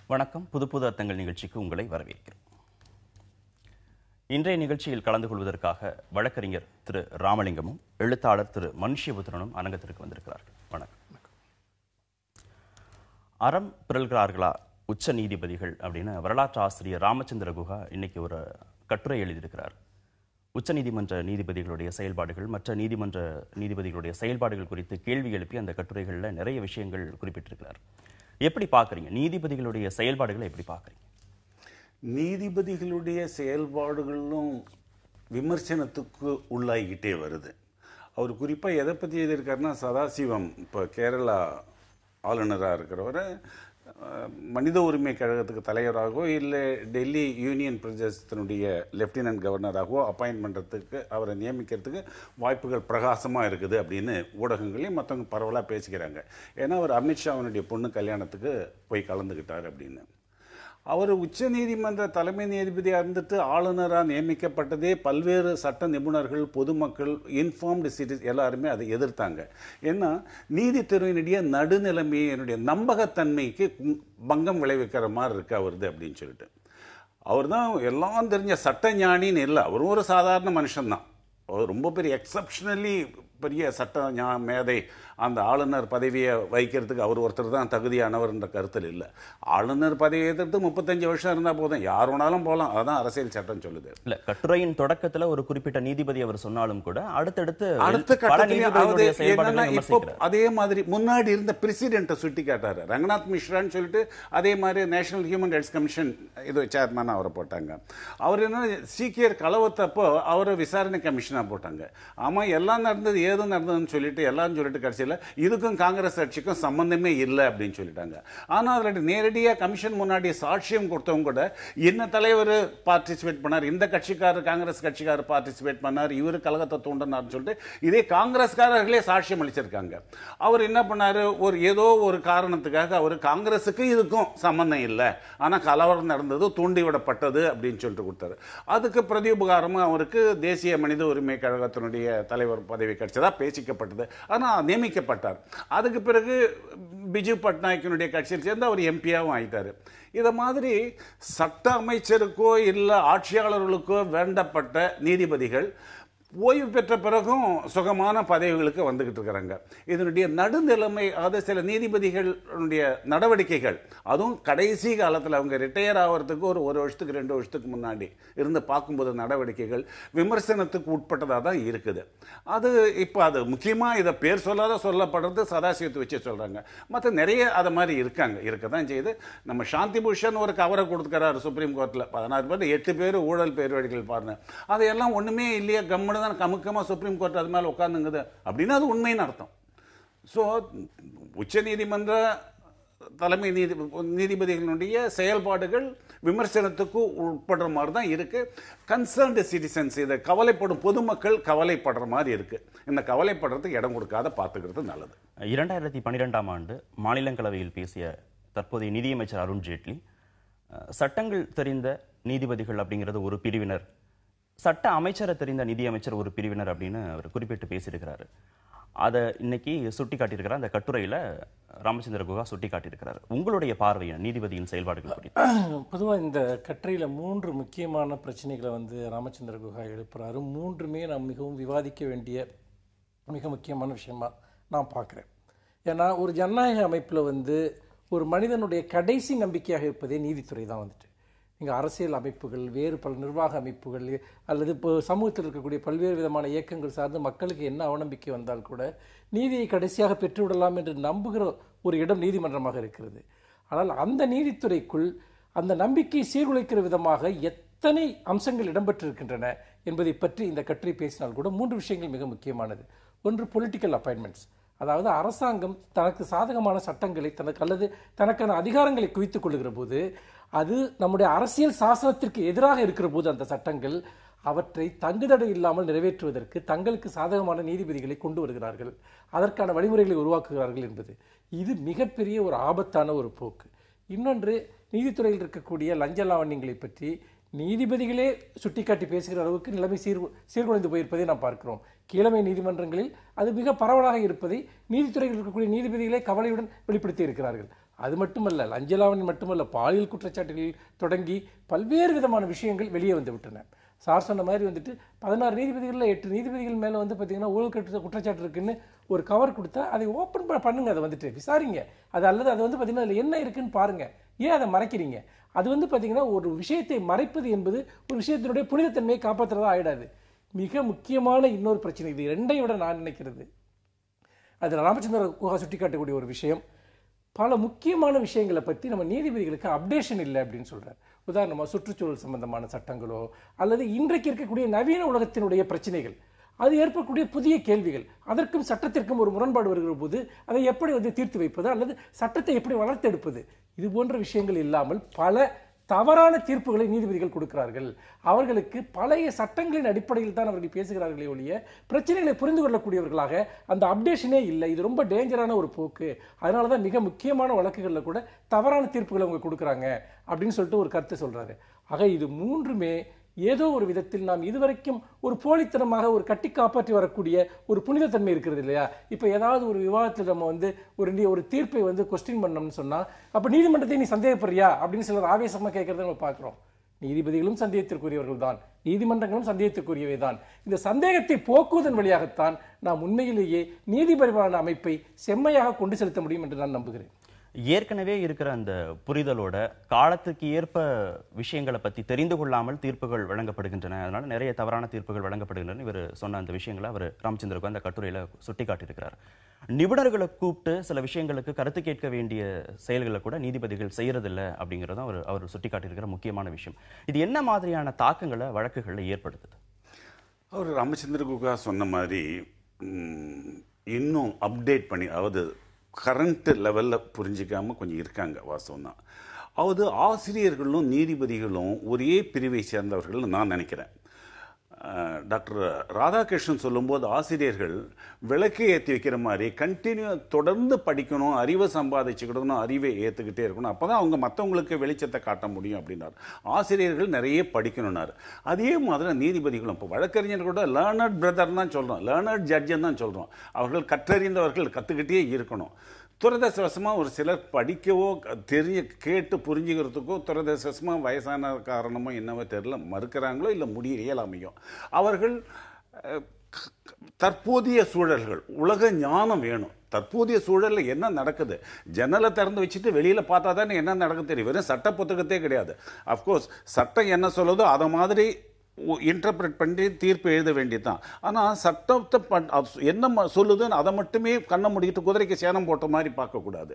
வணக்கம். புது புது அர்த்தங்கள் நிகழ்ச்சிக்கு உங்களை வரவேற்கிறோம். இன்றைய நிகழ்ச்சியில் கலந்து கொள்வதற்காக வழக்கறிஞர் திரு ராமலிங்கமும் எழுத்தாளர் திரு மனுஷ்யபுத்திரனும் அரங்கத்திற்கு வந்திருக்கிறார்கள். வணக்கம். அறம் பிறல்கிறார்களா உச்ச நீதிபதிகள் அப்படின்னு வரலாற்று ஆசிரியர் ராமச்சந்திர குஹா இன்னைக்கு ஒரு கட்டுரை எழுதியிருக்கிறார். உச்ச நீதிமன்ற நீதிபதிகளுடைய செயல்பாடுகள், மற்ற நீதிமன்ற நீதிபதிகளுடைய செயல்பாடுகள் குறித்து கேள்வி எழுப்பி அந்த கட்டுரைகளில் நிறைய விஷயங்கள் குறிப்பிட்டிருக்கிறார். எப்படி பார்க்குறீங்க நீதிபதிகளுடைய செயல்பாடுகளை? எப்படி பார்க்குறீங்க? நீதிபதிகளுடைய செயல்பாடுகளும் விமர்சனத்துக்கு உள்ளாகிக்கிட்டே வருது. அவர் குறிப்பாக எதை பற்றி எழுதியிருக்காருன்னா, சதாசிவம் இப்போ கேரளா ஆளுநராக இருக்கிறவரை மனித உரிமை கழகத்துக்கு தலைவராகவோ இல்லை டெல்லி யூனியன் பிரதேசத்தினுடைய லெப்டினன்ட் கவர்னராகவோ அப்பாயின்ட் பண்ணுறதுக்கு, அவரை நியமிக்கிறதுக்கு வாய்ப்புகள் பிரகாசமாக இருக்குது அப்படின்னு ஊடகங்களையும் மற்றவங்க பரவலாக பேசிக்கிறாங்க. ஏன்னா அவர் அமித்ஷாவினுடைய பொண்ணு கல்யாணத்துக்கு போய் கலந்துக்கிட்டார் அப்படின்னு. அவர் உச்ச நீதிமன்ற தலைமை நீதிபதியாக இருந்துட்டு ஆளுநராக நியமிக்கப்பட்டதே பல்வேறு சட்ட நிபுணர்கள், பொதுமக்கள், இன்ஃபார்ம்டு சிட்டிஸ் எல்லாருமே அதை எதிர்த்தாங்க. ஏன்னா நீதித்துறையினுடைய நடுநிலைமையினுடைய நம்பகத்தன்மைக்கு பங்கம் விளைவிக்கிற மாதிரி இருக்கு அவருது அப்படின்னு சொல்லிட்டு. அவர் தான் எல்லாம் தெரிஞ்ச சட்ட ஞானின்னு இல்லை, அவரும் ஒரு சாதாரண மனுஷன்தான். அவர் ரொம்ப பெரிய எக்ஸப்ஷனலி பெரிய சட்ட மேதை, அந்த ஆளுநர் பதவியை வைக்கிறதுக்கு அவர் ஒருத்தர் தான் தகுதியானவர்ன்ற கருத்தில் இல்லை. ஆளுநர் பதவியை எதிர்த்து 35 வருஷம் இருந்தால் போதும், யார் வேணாலும் போகலாம். அதுதான் அரசியல் சட்டம் சொல்லுது. இல்லை, கட்டுரையின் தொடக்கத்தில் ஒரு குறிப்பிட்ட நீதிபதி அவர் சொன்னாலும் கூட அடுத்த அதே மாதிரி முன்னாடி இருந்த பிரசிடென்ட்டை சுட்டி காட்டாரு. ரங்கநாத் மிஸ்ரான்னு சொல்லிட்டு அதே மாதிரி நேஷனல் ஹியூமன் ரைட்ஸ் கமிஷன் இது சேர்மன் அவரை போட்டாங்க. அவர் என்ன சீக்கியர் கலவரத்தப்போ அவரை விசாரணை கமிஷனாக போட்டாங்க. ஆமாம், எல்லாம் நடந்தது ஏதும் நடந்ததுன்னு சொல்லிட்டு எல்லாரும் சொல்லிட்டு கடைசியில் இதுக்கும் காங்கிரஸ் கட்சிக்கும் சம்பந்தமே இல்லை அப்படின்னு சொல்லிட்டாங்க. ஆனால் அதில் நேரடியாக கமிஷன் முன்னாடி சாட்சியம் கொடுத்தவங்க கூட என்ன தலைவர் பார்ட்டிசிபேட் பண்ணார், இந்த கட்சிக்காரர் காங்கிரஸ் கட்சிக்காரர் பார்ட்டிசிபேட் பண்ணார், இவர் கழகத்தை தூண்டினார்னு சொல்லிட்டு இதே காங்கிரஸ்காரர்களே சாட்சியம் அளிச்சிருக்காங்க. அவர் என்ன பண்ணாரு, ஏதோ ஒரு காரணத்துக்காக அவர் காங்கிரஸுக்கு இதுக்கும் சம்பந்தம் இல்லை, ஆனால் கலவரம் நடந்தது, தூண்டிவிடப்பட்டது அப்படின்னு சொல்லிட்டு கொடுத்தாரு. அதுக்கு பிரதியுபகாரமாக அவருக்கு தேசிய மனித உரிமை கழகத்தினுடைய தலைவர் பதவி கிடைச்சதா பேசிக்கப்பட்டது. ஆனால் நியமிக்கப்பட்டார். அதுக்கு பிறகு பிஜு பட்நாயக்கினுடைய கட்சியில் சேர்ந்து அவர் எம்பியாவும் ஆயிட்டாரு. இதை மாதிரி சட்ட அமைச்சருக்கோ இல்லை ஆட்சியாளர்களுக்கோ வேண்டப்பட்ட நீதிபதிகள் ஓய்வு பெற்ற பிறகும் சுகமான பதவிகளுக்கு வந்துகிட்டு இருக்கிறாங்க. இதனுடைய நடுநிலைமை, அது சில நீதிபதிகளுடைய நடவடிக்கைகள், அதுவும் கடைசி காலத்தில் அவங்க ரிட்டையர் ஆகிறதுக்கு ஒரு வருஷத்துக்கு 2 வருஷத்துக்கு முன்னாடி இருந்து பார்க்கும்போது நடவடிக்கைகள் விமர்சனத்துக்கு உட்பட்டதாக தான் இருக்குது. அது இப்போ அது முக்கியமாக இதை பேர் சொல்லாத சொல்லப்படுறது சதாசிவத்தை வச்சு சொல்கிறாங்க. மற்ற நிறைய அதை மாதிரி இருக்க தான் செய்யுது. நம்ம சாந்தி பூஷன் ஒரு கவரை கொடுத்துக்கிறாரு சுப்ரீம் கோர்ட்டில், 16 பேர் 8 பேர் ஊழல் பேர்வழிகள் பாருங்க. அதையெல்லாம் ஒன்றுமே இல்லையா, கம்முன்னு கமுக்கமா சுப்ரீம் கோர்ட் அது மேல உட்கார்ந்துங்குது அப்படின்னா அது உண்மைன்னு அர்த்தம். ஸோ உச்ச நீதிமன்ற தலைமை நீதிபதிகளுடைய செயல்பாடுகள் விமர்சனத்துக்கு உட்படுற மாதிரி தான் இருக்கு. கன்சர்ன்டு சிட்டிசன்ஸ், இதை கவலைப்படும் பொதுமக்கள் கவலைப்படுற மாதிரி இருக்கு. இந்த கவலைப்படுறதுக்கு இடம் கொடுக்காத பார்த்துக்கிறது நல்லது. 2012ஆம் ஆண்டு மாநிலங்களவையில் பேசிய தற்போதைய நிதியமைச்சர் அருண்ஜேட்லி, சட்டங்கள் தெரிந்த நீதிபதிகள் அப்படிங்கிறது ஒரு பிரிவினர், சட்ட அமைச்சரை தெரிந்த நிதியமைச்சர் ஒரு பிரிவினர் அப்படின்னு அவர் குறிப்பிட்டு பேசியிருக்கிறாரு. அதை இன்னைக்கு சுட்டி காட்டியிருக்கிறார். அந்த கட்டுரையில் ராமச்சந்திர குஹா சுட்டி காட்டியிருக்கிறார். உங்களுடைய பார்வையை நீதிபதியின் செயல்பாடுகள் குறித்து? பொதுவாக இந்த கட்டுரையில் 3 முக்கியமான பிரச்சனைகளை ராமச்சந்திர குஹா எழுப்புறாரு. 3மே நாம் மிகவும் விவாதிக்க வேண்டிய மிக முக்கியமான விஷயமா நான் பார்க்குறேன். ஏன்னா ஒரு ஜனநாயக அமைப்பில் ஒரு மனிதனுடைய கடைசி நம்பிக்கையாக இருப்பதே நீதித்துறை தான். இங்கே அரசியல் அமைப்புகள், வேறு பல நிர்வாக அமைப்புகள், அல்லது இப்போ சமூகத்தில் இருக்கக்கூடிய பல்வேறு விதமான இயக்கங்கள் சார்ந்து மக்களுக்கு என்ன அவநம்பிக்கை வந்தால் கூட நீதியை கடைசியாக பெற்றுவிடலாம் என்று நம்புகிற ஒரு இடம் நீதிமன்றமாக இருக்கிறது. ஆனால் அந்த நீதித்துறைக்குள் அந்த நம்பிக்கையை சீர்குலைக்கிற விதமாக எத்தனை அம்சங்கள் இடம்பெற்றிருக்கின்றன என்பதை பற்றி இந்த கட்டுரை பேசினால் கூட 3 விஷயங்கள் மிக முக்கியமானது. ஒன்று, பொலிட்டிக்கல் அப்பாயின்மெண்ட்ஸ். அதாவது அரசாங்கம் தனக்கு சாதகமான சட்டங்களை அல்லது தனக்கான அதிகாரங்களை குவித்துக் கொள்ளுகிற போது, அது நம்முடைய அரசியல் சாசனத்திற்கு எதிராக இருக்கிற போது அந்த சட்டங்கள் அவற்றை தங்குதடை இல்லாமல் நிறைவேற்றுவதற்கு தங்களுக்கு சாதகமான நீதிபதிகளை கொண்டு வருகிறார்கள், அதற்கான வழிமுறைகளை உருவாக்குகிறார்கள் என்பது இது மிகப்பெரிய ஒரு ஆபத்தான ஒரு போக்கு. இன்னொன்று, நீதித்துறையில் இருக்கக்கூடிய லஞ்ச லாவண்யங்களை பற்றி நீதிபதிகளே சுட்டிக்காட்டி பேசுகிற அளவுக்கு நிலைமை சீர்குலைந்து போயிருப்பதை நாம் பார்க்கிறோம். கீழமை நீதிமன்றங்களில் அது மிக பரவலாக இருப்பதை நீதித்துறையில் இருக்கக்கூடிய நீதிபதிகளே கவலையுடன் வெளிப்படுத்தி இருக்கிறார்கள். அது மட்டுமல்ல, லஞ்சலாவணி மட்டுமல்ல, பாலியல் குற்றச்சாட்டுகளில் தொடங்கி பல்வேறு விதமான விஷயங்கள் வெளியே வந்து விட்டன. சார் சொன்ன மாதிரி வந்துட்டு 16 நீதிபதிகளில் 8 நீதிபதிகள் மேலே வந்து பார்த்தீங்கன்னா ஊழல் குற்றச்சாட்டு இருக்குன்னு ஒரு கவர் கொடுத்தா அதை ஓப்பன் பண்ணுங்க, அதை வந்துட்டு விசாரிங்க. அது அல்லது அது வந்து பார்த்தீங்கன்னா அதில் என்ன இருக்குன்னு பாருங்க. ஏன் அதை மறைக்கிறீங்க? அது வந்து பார்த்தீங்கன்னா ஒரு விஷயத்தை மறைப்பது என்பது ஒரு விஷயத்தினுடைய புனிதத்தன்மையை காப்பாற்றுறதா ஆயிடாது. மிக முக்கியமான இன்னொரு பிரச்சனை, இது ரெண்டையும் விட நான் நினைக்கிறது, அது ராமச்சந்திர குஹா சுட்டிக்காட்டக்கூடிய ஒரு விஷயம். பல முக்கியமான விஷயங்களை பற்றி நம்ம நீதிபதிகளுக்கு அப்டேஷன் இல்லை அப்படின்னு சொல்கிறார். உதாரணமாக சுற்றுச்சூழல் சம்பந்தமான சட்டங்களோ அல்லது இன்றைக்கு இருக்கக்கூடிய நவீன உலகத்தினுடைய பிரச்சனைகள், அது ஏற்படக்கூடிய புதிய கேள்விகள், அதற்கும் சட்டத்திற்கும் ஒரு முரண்பாடு வருகிற போது அதை எப்படி வந்து தீர்த்து வைப்பது அல்லது சட்டத்தை எப்படி வளர்த்தெடுப்பது, இது போன்ற விஷயங்கள் இல்லாமல் பல தவறான தீர்ப்புகளை நீதிபதிகள் கொடுக்கிறார்கள். அவர்களுக்கு பழைய சட்டங்களின் அடிப்படையில் தான் அவர்கள் பேசுகிறார்களே ஒழிய பிரச்சனைகளை புரிந்து கொள்ளக்கூடியவர்களாக அந்த அப்டேஷனே இல்லை. இது ரொம்ப டேஞ்சரான ஒரு போக்கு. அதனால தான் மிக முக்கியமான வழக்குகளில் கூட தவறான தீர்ப்புகளை அவங்க கொடுக்குறாங்க அப்படின்னு சொல்லிட்டு ஒரு கருத்து சொல்றாரு. ஆக இது மூன்றுமே ஏதோ ஒரு விதத்தில் நாம் இதுவரைக்கும் ஒரு போலித்தனமாக ஒரு கட்டி காப்பாற்றி வரக்கூடிய ஒரு புனிதத்தன்மை இருக்கிறது இல்லையா? இப்போ ஏதாவது ஒரு விவாதத்தில் நம்ம வந்து ஒரு தீர்ப்பை வந்து கொஸ்டின் பண்ணோம்னு சொன்னால், அப்போ நீதிமன்றத்தை நீ சந்தேகப்படுறியா அப்படின்னு சிலர் ஆவேசமாக கேட்கறத நம்ம பார்க்குறோம். நீதிபதிகளும் சந்தேகத்திற்குரியவர்கள் தான், நீதிமன்றங்களும் சந்தேகத்திற்குரியவை தான். இந்த சந்தேகத்தை போக்குவதன் வழியாகத்தான் நாம் உண்மையிலேயே நீதிபரிபாலன அமைப்பை செம்மையாக கொண்டு செலுத்த முடியும் என்று நான் நம்புகிறேன். ஏற்கனவே இருக்கிற அந்த புரிதலோட காலத்துக்கு ஏற்ப விஷயங்களை பற்றி தெரிந்து கொள்ளாமல் தீர்ப்புகள் வழங்கப்படுகின்றன, அதனால நிறைய தவறான தீர்ப்புகள் வழங்கப்படுகின்றன. இவர் சொன்ன அந்த விஷயங்களை அவர் ராமச்சந்திரக்கு அந்த கட்டுரையில் சுட்டி காட்டியிருக்கிறார். நிபுணர்களை கூப்பிட்டு சில விஷயங்களுக்கு கருத்து கேட்க வேண்டிய செயல்களை கூட நீதிபதிகள் செய்யறதில்லை அப்படிங்கிறதும் அவர் சுட்டி காட்டியிருக்கிற முக்கியமான விஷயம். இது என்ன மாதிரியான தாக்கங்களை வழக்குகளில் ஏற்படுத்துது? அவர் ராமச்சந்திர குஹா சொன்ன மாதிரி இன்னும் அப்டேட் பண்ணி, அதாவது கரண்ட் லெவலில் புரிஞ்சிக்காமல் கொஞ்சம் இருக்காங்க. வாஸ்தவம் தான். அதாவது ஆசிரியர்களும் நீதிபதிகளும் ஒரே பிரிவை சேர்ந்தவர்கள் நான் நினைக்கிறேன். டாக்டர் ராதாகிருஷ்ணன் சொல்லும்போது ஆசிரியர்கள் விளக்கை ஏற்றி வைக்கிற மாதிரி தொடர்ந்து படிக்கணும், அறிவை சம்பாதிச்சுக்கிடணும், அறிவை ஏற்றுக்கிட்டே இருக்கணும், அப்போ தான் அவங்க மற்றவங்களுக்கு வெளிச்சத்தை காட்ட முடியும் அப்படின்னார். ஆசிரியர்கள் நிறைய படிக்கணும்னார். அதே மாதிரி நீதிபதிகளும், இப்போ வழக்கறிஞர் கூட லேர்னர்ட் பிரதர் தான் சொல்கிறோம், லேர்னர்ட் ஜட்ஜன் தான் சொல்கிறோம். அவர்கள் கற்றறிந்தவர்கள், கற்றுக்கிட்டே இருக்கணும். துரதிர்ஷ்டவசமாக ஒரு சிலர் படிக்கவோ கேட்டு புரிஞ்சுக்கிறதுக்கோ துரதிர்ஷ்டவசமாக வயசான காரணமோ என்னவோ தெரியல மறுக்கிறாங்களோ இல்லை இயலாமையும். அவர்கள் தற்போதைய சூழல்கள், உலக ஞானம் வேணும். தற்போதைய சூழலில் என்ன நடக்குது, ஜன்னலை திறந்து வச்சுட்டு வெளியில் பார்த்தா தானே என்ன நடக்குது தெரியும். வெறும் சட்ட புத்தகத்தே கிடையாது. அஃப்கோர்ஸ் சட்டம் என்ன சொல்லுதோ அதை மாதிரி இன்டர்பிரட் பண்ணி தீர்ப்பு எழுத வேண்டியதுதான். ஆனால் சட்டத்தை என்ன சொல்லுதுன்னு அதை மட்டுமே கண்ணை முடிக்கிட்டு குதிரைக்கு சேனம் போட்ட மாதிரி பார்க்கக்கூடாது.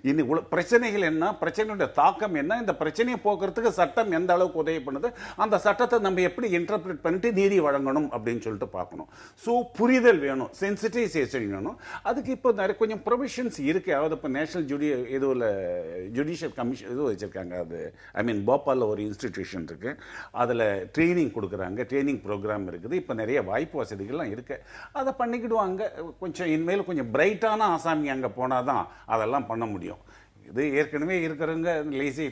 இனி பிரச்சனைகள் என்ன, பிரச்சனையுடைய தாக்கம் என்ன, இந்த பிரச்சனையை போக்குறதுக்கு சட்டம் எந்த அளவுக்கு உதவி பண்ணுது, அந்த சட்டத்தை நம்ம எப்படி இன்டர்பிரட் பண்ணிட்டு நீதி வழங்கணும் அப்படின்னு சொல்லிட்டு பார்க்கணும். ஸோ புரிதல் வேணும், சென்சிட்டைசேஷன் வேணும். அதுக்கு இப்போ நிறைய கொஞ்சம் ப்ரொவிஷன்ஸ் இருக்கு. அதாவது இப்போ நேஷனல் ஜுடிஷியல் கமிஷன் இது வச்சிருக்காங்க. அது போபாலில் ஒரு இன்ஸ்டிடியூஷன் இருக்கு, அதில் ட்ரைனிங் ட்ரைனிங் ப்ரோக்ராம் இருக்குது. இப்போ நிறைய வாய்ப்பு வசதிகள்லாம் இருக்கு, அதை பண்ணிக்கிடுவாங்க. கொஞ்சம் இனிமேல் கொஞ்சம் பிரைட்டான ஆசாமி அங்கே போனால் தான் அதெல்லாம் பண்ண முடியும். இது ஏற்கனவே இருக்கிறவங்க லேசி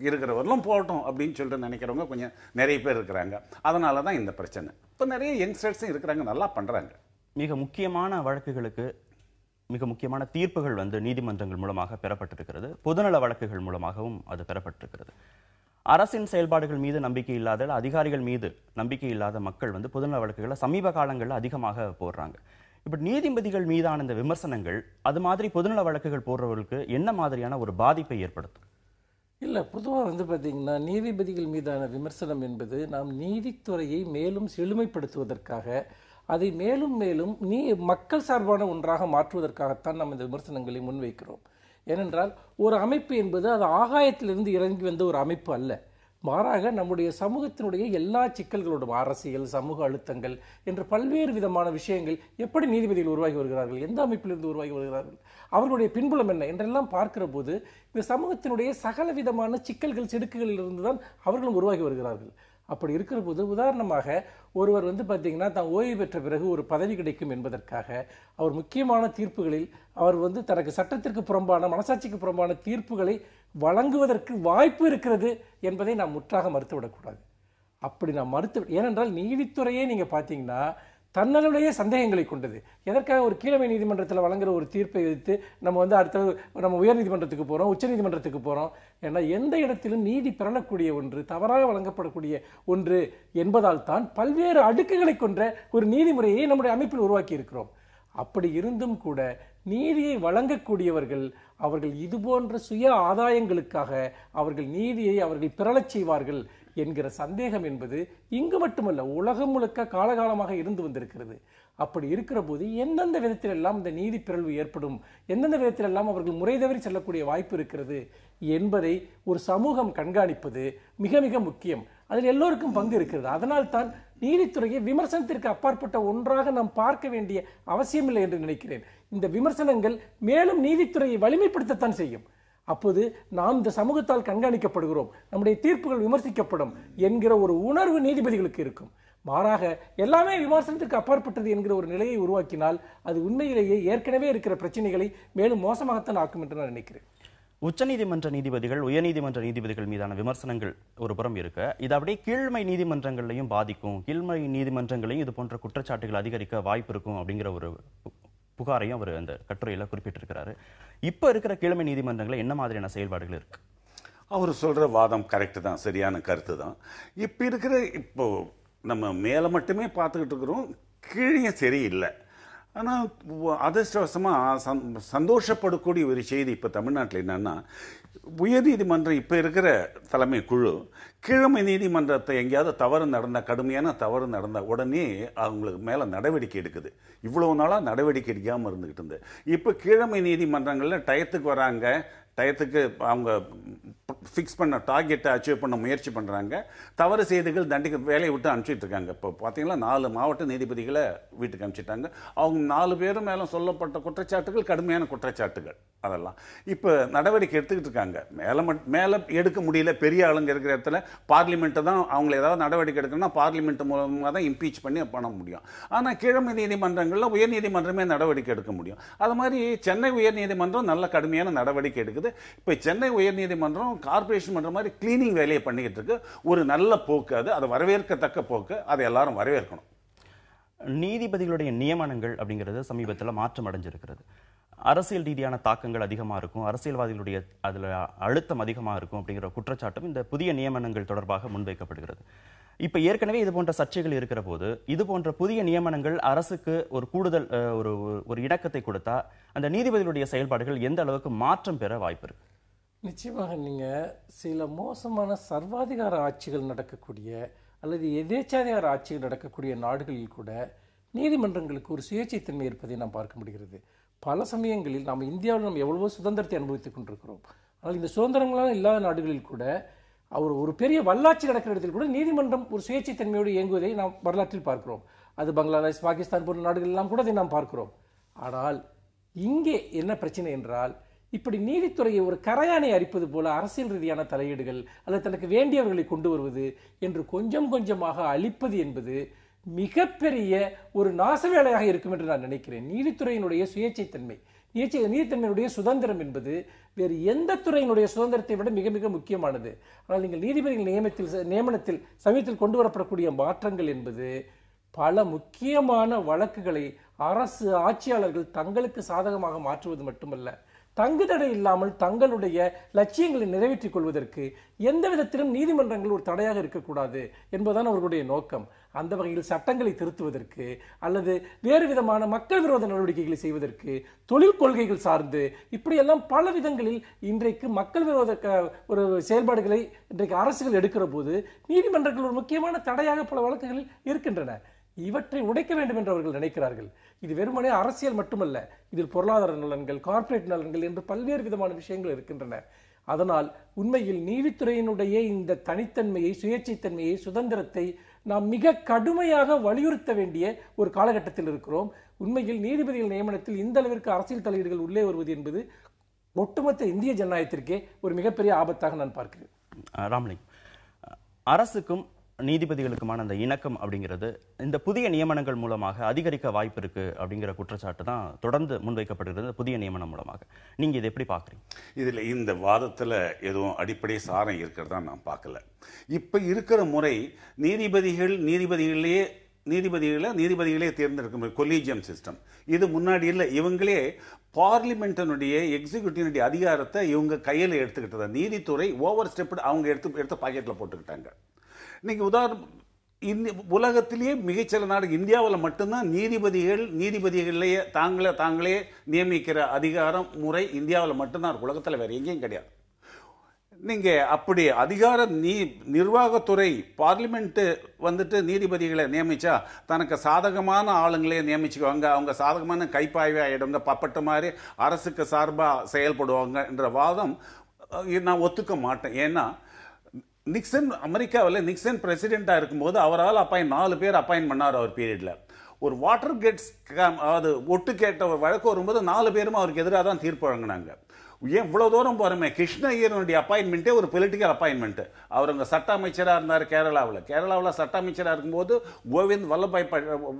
இருக்கிறவர்களும் போகட்டும் அப்படின்னு சொல்லிட்டு நினைக்கிறவங்க கொஞ்சம் நிறைய பேர் இருக்கிறாங்க. அதனால தான் இந்த பிரச்சனை. இப்போ நிறைய யங்ஸ்டர்ஸும் இருக்கிறாங்க, நல்லா பண்ணுறாங்க. மிக முக்கியமான வழக்குகளுக்கு மிக முக்கியமான தீர்ப்புகள் நீதிமன்றங்கள் மூலமாக பெறப்பட்டிருக்கிறது. பொதுநல வழக்குகள் மூலமாகவும் அது பெறப்பட்டிருக்கிறது. அரசின் செயல்பாடுகள் மீது நம்பிக்கை இல்லாத, அதிகாரிகள் மீது நம்பிக்கை இல்லாத மக்கள் பொதுநல வழக்குகளை சமீப காலங்களில் அதிகமாக போடுறாங்க. இப்படி நீதிபதிகள் மீதான இந்த விமர்சனங்கள் அது மாதிரி பொதுநல வழக்குகள் போடுறவர்களுக்கு என்ன மாதிரியான ஒரு பாதிப்பை ஏற்படுத்தும்? இல்லை, பொதுவாக பார்த்தீங்கன்னா நீதிபதிகள் மீதான விமர்சனம் என்பது நாம் நீதித்துறையை மேலும் செழுமைப்படுத்துவதற்காக, அதை மேலும் மேலும் மக்கள் சார்பான ஒன்றாக மாற்றுவதற்காகத்தான் நாம் இந்த விமர்சனங்களை முன்வைக்கிறோம். ஏனென்றால் ஒரு அமைப்பு என்பது அது ஆகாயத்திலிருந்து இறங்கி வந்த ஒரு அமைப்பு அல்ல. மாறாக நம்முடைய சமூகத்தினுடைய எல்லா சிக்கல்களோடும், அரசியல், சமூக அழுத்தங்கள் என்ற பல்வேறு விதமான விஷயங்கள் எப்படி நீதிபதிகள் உருவாகி வருகிறார்கள், எந்த அமைப்பிலிருந்து உருவாகி வருகிறார்கள், அவர்களுடைய பின்புலம் என்ன என்றெல்லாம் பார்க்கிற போது இந்த சமூகத்தினுடைய சகல விதமான சிக்கல்கள், செடுக்குகளிலிருந்து தான் அவர்களும் உருவாகி வருகிறார்கள். அப்படி இருக்கிற போது உதாரணமாக ஒருவர் பார்த்தீங்கன்னா தான் ஓய்வு பெற்ற பிறகு ஒரு பதவி கிடைக்கும் என்பதற்காக அவர் முக்கியமான தீர்ப்புகளில் அவர் தனக்கு சட்டத்திற்கு புறம்பான, மனசாட்சிக்கு புறம்பான தீர்ப்புகளை வழங்குவதற்கு வாய்ப்பு இருக்கிறது என்பதை நாம் முற்றாக மறுத்துவிடக்கூடாது. அப்படி நாம் ஏனென்றால் நீதித்துறையே நீங்கள் பார்த்தீங்கன்னா தன்னுடைய சந்தேகங்களை கொண்டது. எதற்காக ஒரு கீழமை நீதிமன்றத்தில் வழங்குற ஒரு தீர்ப்பை எதிர்த்து நம்ம அடுத்தது நம்ம உயர்நீதிமன்றத்துக்கு போகிறோம், உச்சநீதிமன்றத்துக்கு போகிறோம். ஏன்னா எந்த இடத்திலும் நீதி பெறக்கூடிய ஒன்று தவறாக வழங்கப்படக்கூடிய ஒன்று என்பதால் தான் பல்வேறு அடுக்குகளை கொண்ட ஒரு நீதிமுறையை நம்முடைய அமைப்பில் உருவாக்கி இருக்கிறோம். அப்படி இருந்தும் கூட நீதியை வழங்கக்கூடியவர்கள் அவர்கள் இதுபோன்ற சுய ஆதாயங்களுக்காக அவர்கள் நீதியை அவர்கள் பிறழச் செய்வார்கள் என்கிற சந்தேகம் என்பது இங்கு மட்டுமல்ல உலகம் முழுக்க காலகாலமாக இருந்து வந்திருக்கிறது. அப்படி இருக்கிற போது எந்தெந்த விதத்திலெல்லாம் இந்த நீதி பிறழ்வு ஏற்படும், எந்தெந்த விதத்திலெல்லாம் அவர்கள் முறை தவறி செல்லக்கூடிய வாய்ப்பு இருக்கிறது என்பதை ஒரு சமூகம் கண்காணிப்பது மிக மிக முக்கியம். அதில் எல்லோருக்கும் பங்கு இருக்கிறது. அதனால் தான் நீதித்துறையை விமர்சனத்திற்கு அப்பாற்பட்ட ஒன்றாக நாம் பார்க்க வேண்டிய அவசியமில்லை என்று நினைக்கிறேன். இந்த விமர்சனங்கள் மேலும் நீதித்துறையை வலிமைப்படுத்தத்தான் செய்யும். அப்போது நாம் இந்த சமூகத்தால் கண்காணிக்கப்படுகிறோம், நம்முடைய தீர்ப்புகள் விமர்சிக்கப்படும் என்கிற ஒரு உணர்வு நீதிபதிகளுக்கு இருக்கும். மாறாக எல்லாமே விமர்சனத்துக்கு அப்பாற்பட்டது என்கிற ஒரு நிலையை உருவாக்கினால் அது உண்மையிலேயே ஏற்கனவே இருக்கிற பிரச்சனைகளை மேலும் மோசமாகத்தான் ஆக்கும் என்று நான் நினைக்கிறேன். உச்சநீதிமன்ற நீதிபதிகள் உயர்நீதிமன்ற நீதிபதிகள் மீதான விமர்சனங்கள் ஒரு புறம் இருக்க, இது அப்படியே கீழ்மை நீதிமன்றங்களையும் பாதிக்கும், கீழ்மை நீதிமன்றங்களையும் இது போன்ற குற்றச்சாட்டுகள் அதிகரிக்க வாய்ப்பு இருக்கும் அப்படிங்கிற ஒரு புகாரையும் அவர் அந்த கட்டுரையில குறிப்பிட்டிருக்கிறாரு. இப்ப இருக்கிற கீழ்மை நீதிமன்றங்களை என்ன மாதிரியான செயல்பாடுகள் இருக்கு? அவர் சொல்ற வாதம் கரெக்ட் தான், சரியான கருத்து தான். இப்போ நம்ம மேல மட்டுமே பார்த்துக்கிட்டு இருக்கிறோம், கீழே சரியில்லை. ஆனால் அதிர்ஷ்டவசமாக சந்தோஷப்படக்கூடிய ஒரு செய்தி இப்போ தமிழ்நாட்டில் என்னன்னா, உயர்நீதிமன்றம் இப்போ இருக்கிற தலைமை குழு கீழமை நீதிமன்றத்தை எங்கேயாவது தவறு நடந்தால், கடுமையான தவறு நடந்தால் உடனே அவங்களுக்கு மேலே நடவடிக்கை எடுக்குது. இவ்வளோ நாளாக நடவடிக்கை எடுக்காமல் இருந்துக்கிட்டு இருந்தது. இப்போ கீழமை நீதிமன்றங்களில் டயத்துக்கு வராங்க, டயத்துக்கு அவங்க ஃபிக்ஸ் பண்ண டார்கெட்டை அச்சீவ் பண்ண முயற்சி பண்ணுறாங்க. தவறு செய்திகள் தண்டிக்க வேலையை விட்டு அனுப்பிச்சிட்டு இருக்காங்க. இப்போ பார்த்தீங்கன்னா 4 மாவட்ட நீதிபதிகளை வீட்டுக்கு அனுப்பிச்சிட்டாங்க. அவங்க 4 பேரும் மேலே சொல்லப்பட்ட குற்றச்சாட்டுகள் கடுமையான குற்றச்சாட்டுகள். அதெல்லாம் இப்போ நடவடிக்கை எடுத்துக்கிட்டு இருக்காங்க. மேலே எடுக்க முடியல, பெரிய ஆளுங்க இருக்கிற இடத்துல பார்லிமெண்ட்டை தான் அவங்களை ஏதாவது நடவடிக்கை எடுக்கணும்னா பார்லிமெண்ட் மூலமாக தான் இம்பீச் பண்ணி பண்ண முடியும். ஆனால் கீழமை நீதிமன்றங்களில் உயர்நீதிமன்றமே நடவடிக்கை எடுக்க முடியும். அது மாதிரி சென்னை உயர்நீதிமன்றம் நல்ல கடுமையான நடவடிக்கை எடுக்குது. இப்போ சென்னை உயர்நீதிமன்றம் கார்பரேஷன் பண்ற மாதிரி கிளீனிங் வேலையை பண்ணிக்கிட்டு இருக்கு. ஒரு நல்ல போக்கு, அது வரவேற்கத்தக்க போக்கு, அதை எல்லாரும் வரவேற்கணும். நீதிபதிகளுடைய நியமனங்கள் அப்படிங்கிறது சமீபத்தில் மாற்றம் அடைஞ்சிருக்கிறது. அரசியல் ரீதியான தாக்கங்கள் அதிகமாக இருக்கும், அரசியல்வாதிகளுடைய அதில் அழுத்தம் அதிகமாக இருக்கும் அப்படிங்கிற குற்றச்சாட்டும் இந்த புதிய நியமனங்கள் தொடர்பாக முன்வைக்கப்படுகிறது. இப்போ ஏற்கனவே இது போன்ற சர்ச்சைகள் இருக்கிற போது இது போன்ற புதிய நியமனங்கள் அரசுக்கு ஒரு கூடுதல் ஒரு இணக்கத்தை கொடுத்தா அந்த நீதிபதிகளுடைய செயல்பாடுகள் எந்த அளவுக்கு மாற்றம் பெற வாய்ப்பு இருக்கு? நிச்சயமாக நீங்கள் சில மோசமான சர்வாதிகார ஆட்சிகள் நடக்கக்கூடிய அல்லது எதேச்சாதிகார ஆட்சிகள் நடக்கக்கூடிய நாடுகளில் கூட நீதிமன்றங்களுக்கு ஒரு சுயேட்சைத்தன்மை இருப்பதை நாம் பார்க்க முடிகிறது. பல சமயங்களில் நாம் இந்தியாவில் நம்ம எவ்வளவோ சுதந்திரத்தை அனுபவித்துக் கொண்டிருக்கிறோம். ஆனால் இந்த சுதந்திரங்களாக இல்லாத நாடுகளில் கூட ஒரு பெரிய வல்லாட்சி நடக்கிற இடத்தில் கூட நீதிமன்றம் ஒரு சுயேட்சைத்தன்மையோடு இயங்குவதை நாம் வரலாற்றில் பார்க்கிறோம். அது பங்களாதேஷ், பாகிஸ்தான் போன்ற நாடுகள் எல்லாம் கூட அதை நாம் பார்க்கிறோம். ஆனால் இங்கே என்ன பிரச்சனை என்றால், இப்படி நீதித்துறையை ஒரு கரையானை அரிப்பது போல அரசியல் ரீதியான தலையீடுகள் அல்லது தனக்கு வேண்டியவர்களை கொண்டு வருவது என்று கொஞ்சம் கொஞ்சமாக அழிப்பது என்பது மிகப்பெரிய ஒரு நாச வேலையாக இருக்கும் என்று நான் நினைக்கிறேன். நீதித்துறையினுடைய சுயேட்சைத்தன்மை, நீதித்தன்மையினுடைய சுதந்திரம் என்பது வேறு எந்த துறையினுடைய சுதந்திரத்தை விட மிக மிக முக்கியமானது. ஆனால் நீங்கள் நீதிபதிகள் நியமனத்தில் சமீபத்தில் கொண்டு வரப்படக்கூடிய மாற்றங்கள் என்பது பல முக்கியமான வழக்குகளை அரசு ஆட்சியாளர்கள் தங்களுக்கு சாதகமாக மாற்றுவது மட்டுமல்ல, தங்குதடை இல்லாமல் தங்களுடைய லட்சியங்களை நிறைவேற்றிக் கொள்வதற்கு எந்த விதத்திலும் நீதிமன்றங்கள் ஒரு தடையாக இருக்கக்கூடாது என்பதுதான் அவர்களுடைய நோக்கம். அந்த வகையில் சட்டங்களை திருத்துவதற்கு அல்லது வேறு விதமான மக்கள் விரோத நடவடிக்கைகளை செய்வதற்கு, தொழில் கொள்கைகள் சார்ந்து இப்படியெல்லாம் பல விதங்களில் இன்றைக்கு மக்கள் விரோத ஒரு செயல்பாடுகளை இன்றைக்கு அரசுகள் எடுக்கிற போது நீதிமன்றங்கள் ஒரு முக்கியமான தடையாக பல வழக்குகளில் இருக்கின்றன. இவற்றை உடைக்க வேண்டும் என்று அவர்கள் நினைக்கிறார்கள். இது வெறுமனே அரசியல் மட்டுமல்ல, இதில் பொருளாதார நலன்கள், கார்ப்பரேட் நலன்கள் என்று பல்வேறு விதமான விஷயங்கள் இருக்கின்றன. அதனால் உண்மையில் நீதித்துறையினுடைய இந்த தனித்தன்மையை, சுயேட்சைத்தன்மையை, சுதந்திரத்தை நாம் மிக கடுமையாக வலியுறுத்த வேண்டிய ஒரு காலகட்டத்தில் இருக்கிறோம். உண்மையில் நீதிபதிகள் நியமனத்தில் இந்த அளவிற்கு அரசியல் தலையீடுகள் உள்ளே வருவது என்பது ஒட்டுமொத்த இந்திய ஜனநாயகத்திற்கே ஒரு மிகப்பெரிய ஆபத்தாக நான் பார்க்கிறேன். ராமலிங்கம், அரசுக்கும் நீதிபதிகளுக்குமான அந்த இணக்கம் அப்படிங்கிறது இந்த புதிய நியமனங்கள் மூலமாக அதிகரிக்க வாய்ப்பு இருக்கு அப்படிங்கிற குற்றச்சாட்டு தான் தொடர்ந்து முன்வைக்கப்படுகிறது புதிய நியமனம் மூலமாக. நீங்க இதை எப்படி பாக்குறீங்க? இதுல இந்த வாதத்துல எதுவும் அடிப்படை சாரம் இருக்கிறதா நான் பார்க்கல. இப்ப இருக்கிற முறை நீதிபதிகளே நீதிபதிகளே தேர்ந்தெடுக்கும் கொலீஜியம் சிஸ்டம். இது முன்னாடி இல்லை. இவங்களே பார்லிமெண்ட்டினுடைய எக்ஸிக்யூட்டிவ் அதிகாரத்தை இவங்க கையில் எடுத்துக்கிட்டது. நீதித்துறை ஓவர் ஸ்டெப்டு அவங்க எடுத்து பாக்கெட்டில் போட்டுக்கிட்டாங்க. இன்னைக்கு உதாரணம், உலகத்திலேயே மிகச்சில நாடு இந்தியாவில் மட்டும்தான் நீதிபதிகளையே தாங்களே நியமிக்கிற அதிகாரம் முறை இந்தியாவில் மட்டும்தான் இருக்கு. உலகத்தில் வேற எங்கேயும் கிடையாது. நீங்க அப்படி நிர்வாகத்துறை பார்லிமெண்ட் வந்துட்டு நீதிபதிகளை நியமிச்சா தனக்கு சாதகமான ஆளுங்களே நியமிச்சுக்குவாங்க, அவங்க சாதகமான கைப்பாய்வே ஆயிடுவாங்க, பப்பட்ட மாதிரி அரசுக்கு சார்பா செயல்படுவாங்க என்ற வாதம் நான் ஒத்துக்க மாட்டேன். ஏன்னா நிக்சன் பிரசிடென்டா இருக்கும்போது அவரால் 4 பேர் அப்பாயின்ட் பண்ணார் அவர் பீரியட்ல. ஒரு வாட்டர் கேட்ஸ் ஒட்டு கேட்ட ஒரு வழக்கு வரும்போது 4 பேரும் அவருக்கு எதிராக தான் தீர்ப்பு வழங்கினாங்க. ஏன் இவ்வளவு தூரம் போறமே? கிருஷ்ண ஐயருடைய அப்பாயின்மெண்ட்டே ஒரு பொலிட்டிக்கல் அப்பாயின்மெண்ட். அவர் அங்கே சட்ட அமைச்சராக இருந்தார் கேரளாவில் சட்ட அமைச்சராக இருக்கும்போது கோவிந்த்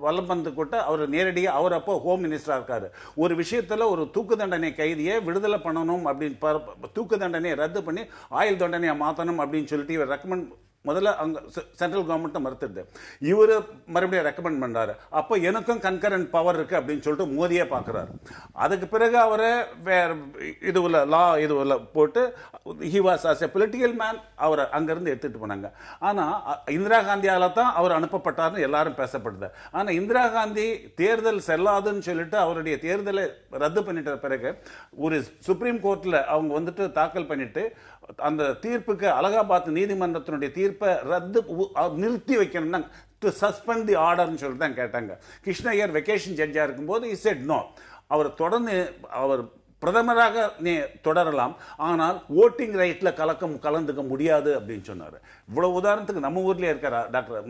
வல்லபந்த் கூட அவர் நேரடியாக அவர் அப்போ ஹோம் மினிஸ்டராக இருக்காரு. ஒரு விஷயத்தில் ஒரு தூக்கு தண்டனை கைதியை விடுதலை பண்ணணும் அப்படின்னு, தூக்கு தண்டனையை ரத்து பண்ணி ஆயுள் தண்டனையை மாற்றணும் அப்படின்னு சொல்லிட்டு இவர் ரெக்கமெண்ட் முதல்ல அங்க சென்ட்ரல் கவர்மெண்ட் மறுத்துது. இவரு மறுபடியும் ரெக்கமெண்ட் பண்றாரு. அப்போ எனக்கும் கன்கரண்ட் பவர் இருக்கு அப்படின்னு சொல்லிட்டு மோதியே பார்க்கிறாரு. அதுக்கு பிறகு அவரை வேற இதுல போட்டு he was as a political man அவரை அங்கிருந்து எடுத்துட்டு போனாங்க. ஆனா இந்திரா காந்தியால தான் அவர் அனுப்பப்பட்டார்னு எல்லாரும் பேசப்படுது. ஆனா இந்திரா காந்தி தேர்தல் செல்லாதுன்னு சொல்லிட்டு அவருடைய தேர்தலை ரத்து பண்ணிட்ட பிறகு ஒரு சுப்ரீம் கோர்ட்ல அவங்க வந்துட்டு தாக்கல் பண்ணிட்டு அந்த தீர்ப்புக்கு அலகாபாத் நீதிமன்றத்தினுடைய தீர்ப்பை நிறுத்தி வைக்கணும், டு சஸ்பெண்ட் தி ஆர்டர்னு சொல்லிட்டு தான் கேட்டாங்க. கிருஷ்ண ஐயர் வெக்கேஷன் ஜட்ஜா இருக்கும்போது he said no. அவர் தொடர்ந்து அவர் பிரதமராக தொடரலாம், ஆனால் ஓட்டிங் ரைட்ல கலந்துக்க முடியாது அப்படின்னு சொன்னார். இவ்வளவு உதாரணத்துக்கு நம்ம ஊர்லயே இருக்கார் டாக்டர்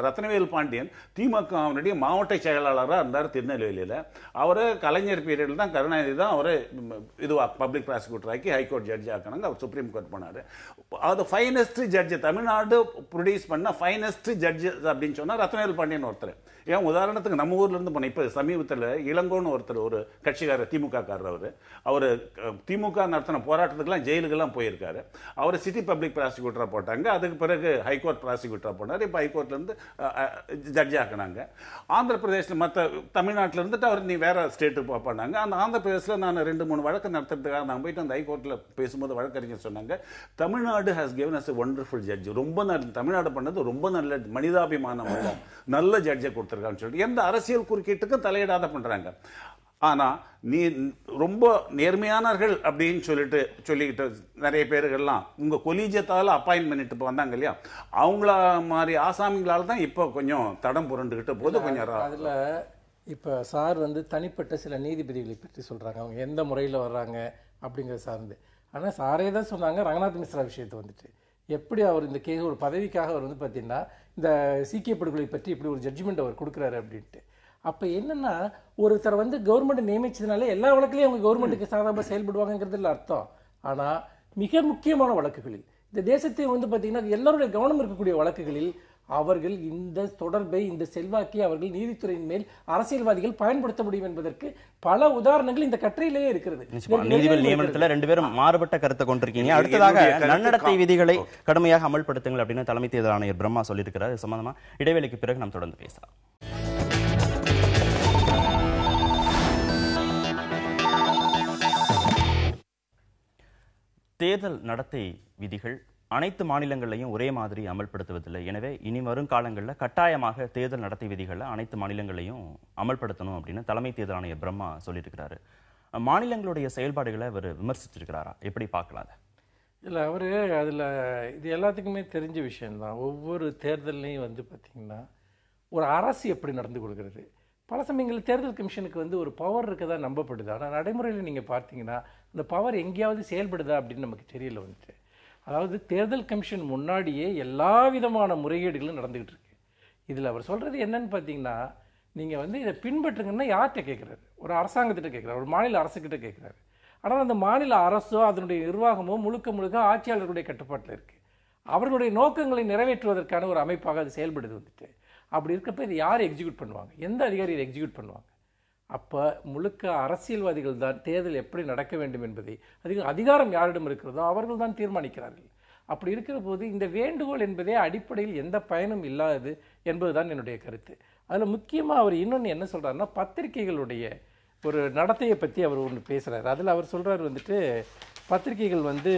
ரத்னவேல் பாண்டியன், திமுக மாவட்ட செயலாளராக இருந்தார் திருநெல்வேலியில். அவர் கலைஞர் பீரியடில் தான் கருணாநிதி தான் அவர் பப்ளிக் ப்ராசிக்யூட்டர் ஆக்கி ஹைகோர்ட் ஜட்ஜ் ஆக்கினாங்க. அவர் சுப்ரீம் கோர்ட் போனார். அது ஃபைனஸ்ட் ஜட்ஜ், தமிழ்நாடு ப்ரொடியூஸ் பண்ண ஃபைனஸ்ட் ஜட்ஜ் அப்படின்னு சொன்னால் ரத்னவேல் பாண்டியன் ஒருத்தர். ஏன் உதாரணத்துக்கு நம்ம ஊர்ல இருந்து போன இப்போ சமீபத்தில் இளங்கோன்னு ஒருத்தர், ஒரு கட்சிக்காரர், திமுக காரர், அவர் திமுக நடத்தின போராட்டத்துக்குலாம் ஜெயிலுக்கெல்லாம் போயிருக்காரு. அவர் சிட்டி பப்ளிக் ப்ராசிக்யூட்டரா போட்டாங்க. அதுக்கு பிறகு ஹைகோர்ட் ப்ராசிக்யூட்டரா போனார். இப்போ ஹைகோர்ட்ல இருந்து ஜட்ஜ் ஆக்கினாங்க. ஆந்திர பிரதேசில் மற்ற தமிழ்நாட்டில் இருந்துட்டு அவர் நீ வேற ஸ்டேட்டுக்கு போனாங்க. அந்த ஆந்திர பிரதேசில் நான் 2-3 வழக்கு நடத்துறதுக்காக நான் போயிட்டு அந்த ஹைகோர்ட்ல பேசும்போது வழக்கறிஞர் சொன்னாங்க, Tamil Nadu has given us a wonderful judge. ரொம்ப நல்ல தமிழ்நாடு பண்ணது ரொம்ப நல்ல மனிதாபிமானம் உள்ள நல்ல ஜட்ஜை கொடுத்துருக்கான்னு சொல்லிட்டு எந்த அரசியல் குறுக்கீட்டுக்கும் தலையிடாத பண்றாங்க. ஆனா நீ ரொம்ப நேர்மையானவர்கள் அப்படின்னு சொல்லிக்கிட்டு நிறைய பேருகள்லாம் உங்க கொலீஜியத்தால அப்பாயின்ட் பண்ணிட்டு வந்தாங்க இல்லையா, அவங்கள மாதிரி ஆசாமிகளால தான் இப்போ கொஞ்சம் தடம் புரண்டுகிட்டு போது கொஞ்சம். அதுல இப்போ சார் தனிப்பட்ட சில நீதிபதிகளை பற்றி சொல்றாங்க, அவங்க எந்த முறையில் வர்றாங்க அப்படிங்கிறத சார்ந்து. ஆனால் சாரே தான் சொன்னாங்க ரங்கநாத் மிஸ்ரா விஷயத்தை எப்படி அவர் இந்த கேஸ் ஒரு பதவிக்காக அவர் பார்த்தீங்கன்னா இந்த சீக்கிய படுகொலை பற்றி இப்படி ஒரு ஜட்ஜ்மெண்ட் அவர் கொடுக்குறாரு அப்படின்ட்டு. அப்போ என்னன்னா ஒருத்தர் கவர்மெண்ட் நியமிச்சதுனால எல்லா வழக்குலையும் அவங்க கவர்மெண்ட்டுக்கு சாதகமாக செயல்படுவாங்கிறதுல அர்த்தம். ஆனால் மிக முக்கியமான வழக்குகளில் இந்த தேசத்தை பார்த்தீங்கன்னா எல்லாருடைய கவனம் இருக்கக்கூடிய வழக்குகளில் அவர்கள் இந்த தொடர்பை, இந்த செல்வாக்கை அவர்கள் நீதித்துறையின் மேல் அரசியல்வாதிகள் பயன்படுத்த முடியும் என்பதற்கு பல உதாரணங்கள் இந்த கட்டுரையிலேயே இருக்கிறது. நீதிபதி நியமனத்தில் 2 பேரும் மாறுபட்ட கருத்தை கொண்டிருக்கீங்க. அடுத்ததாக நன்னடத்தை விதிகளை கடுமையாக அமல்படுத்துங்கள் அப்படின்னு தலைமை தேர்தல் ஆணையர் பிரம்மா சொல்லியிருக்கிறார். சம்பந்தமா இடைவேளைக்கு பிறகு நாம் தொடர்ந்து பேசலாம். தேர்தல் நடத்தை விதிகள் அனைத்து மாநிலங்களையும் ஒரே மாதிரி அமல்படுத்துவதில்லை. எனவே இனி வரும் காலங்களில் கட்டாயமாக தேர்தல் நடத்தை விதிகளை அனைத்து மாநிலங்களையும் அமல்படுத்தணும் அப்படின்னு தலைமை தேர்தல் ஆணையர் பிரம்மா சொல்லியிருக்கிறாரு. மாநிலங்களுடைய செயல்பாடுகளை அவர் விமர்சிச்சிருக்கிறாரா? எப்படி பார்க்கலாம்? இல்லை, அவர் அதில் இது எல்லாத்துக்குமே தெரிஞ்ச விஷயம்தான். ஒவ்வொரு தேர்தல்லையும் பார்த்தீங்கன்னா ஒரு அரசு எப்படி நடந்து கொள்கிறது. பல சமயங்களில் தேர்தல் கமிஷனுக்கு ஒரு பவர் இருக்கதா நம்பப்படுது. ஆனால் நடைமுறையில் நீங்கள் பார்த்தீங்கன்னா அந்த பவர் எங்கேயாவது செயல்படுதா அப்படின்னு நமக்கு தெரியல. அதாவது தேர்தல் கமிஷன் முன்னாடியே எல்லா விதமான முறைகேடுகளும் நடந்துகிட்டு இருக்கு. இதில் அவர் சொல்கிறது என்னன்னு பார்த்தீங்கன்னா, நீங்கள் இதை பின்பற்றுங்கன்னா யார்கிட்ட கேட்குறாரு? ஒரு அரசாங்கத்திட்ட கேட்குறாரு, ஒரு மாநில அரசுக்கிட்ட கேட்குறாரு. ஆனால் அந்த மாநில அரசோ அதனுடைய நிர்வாகமோ முழுக்க ஆட்சியாளர்களுடைய கட்டுப்பாட்டில் இருக்குது. அவர்களுடைய நோக்கங்களை நிறைவேற்றுவதற்கான ஒரு அமைப்பாக அது செயல்படுது. அப்படி இருக்கப்போ இதை யார் எக்ஸிக்யூட் பண்ணுவாங்க? எந்த அதிகாரி இதை எக்ஸிக்யூட் பண்ணுவாங்க? அப்போ முழுக்க அரசியல்வாதிகள் தான் தேர்தல் எப்படி நடக்க வேண்டும் என்பதை அதிகாரம் யாரிடம் இருக்கிறதோ அவர்கள் தான் தீர்மானிக்கிறார்கள். அப்படி இருக்கிற போது இந்த வேண்டுகோள் என்பதே அடிப்படையில் எந்த பயனும் இல்லாதது என்பதுதான் என்னுடைய கருத்து. அதில் முக்கியமாக அவர் இன்னொன்று என்ன சொல்கிறாருன்னா, பத்திரிகைகளுடைய ஒரு நடத்தையை பற்றி அவர் ஒன்று பேசுகிறார். அதில் அவர் சொல்கிறார் வந்துட்டு, பத்திரிகைகள் வந்து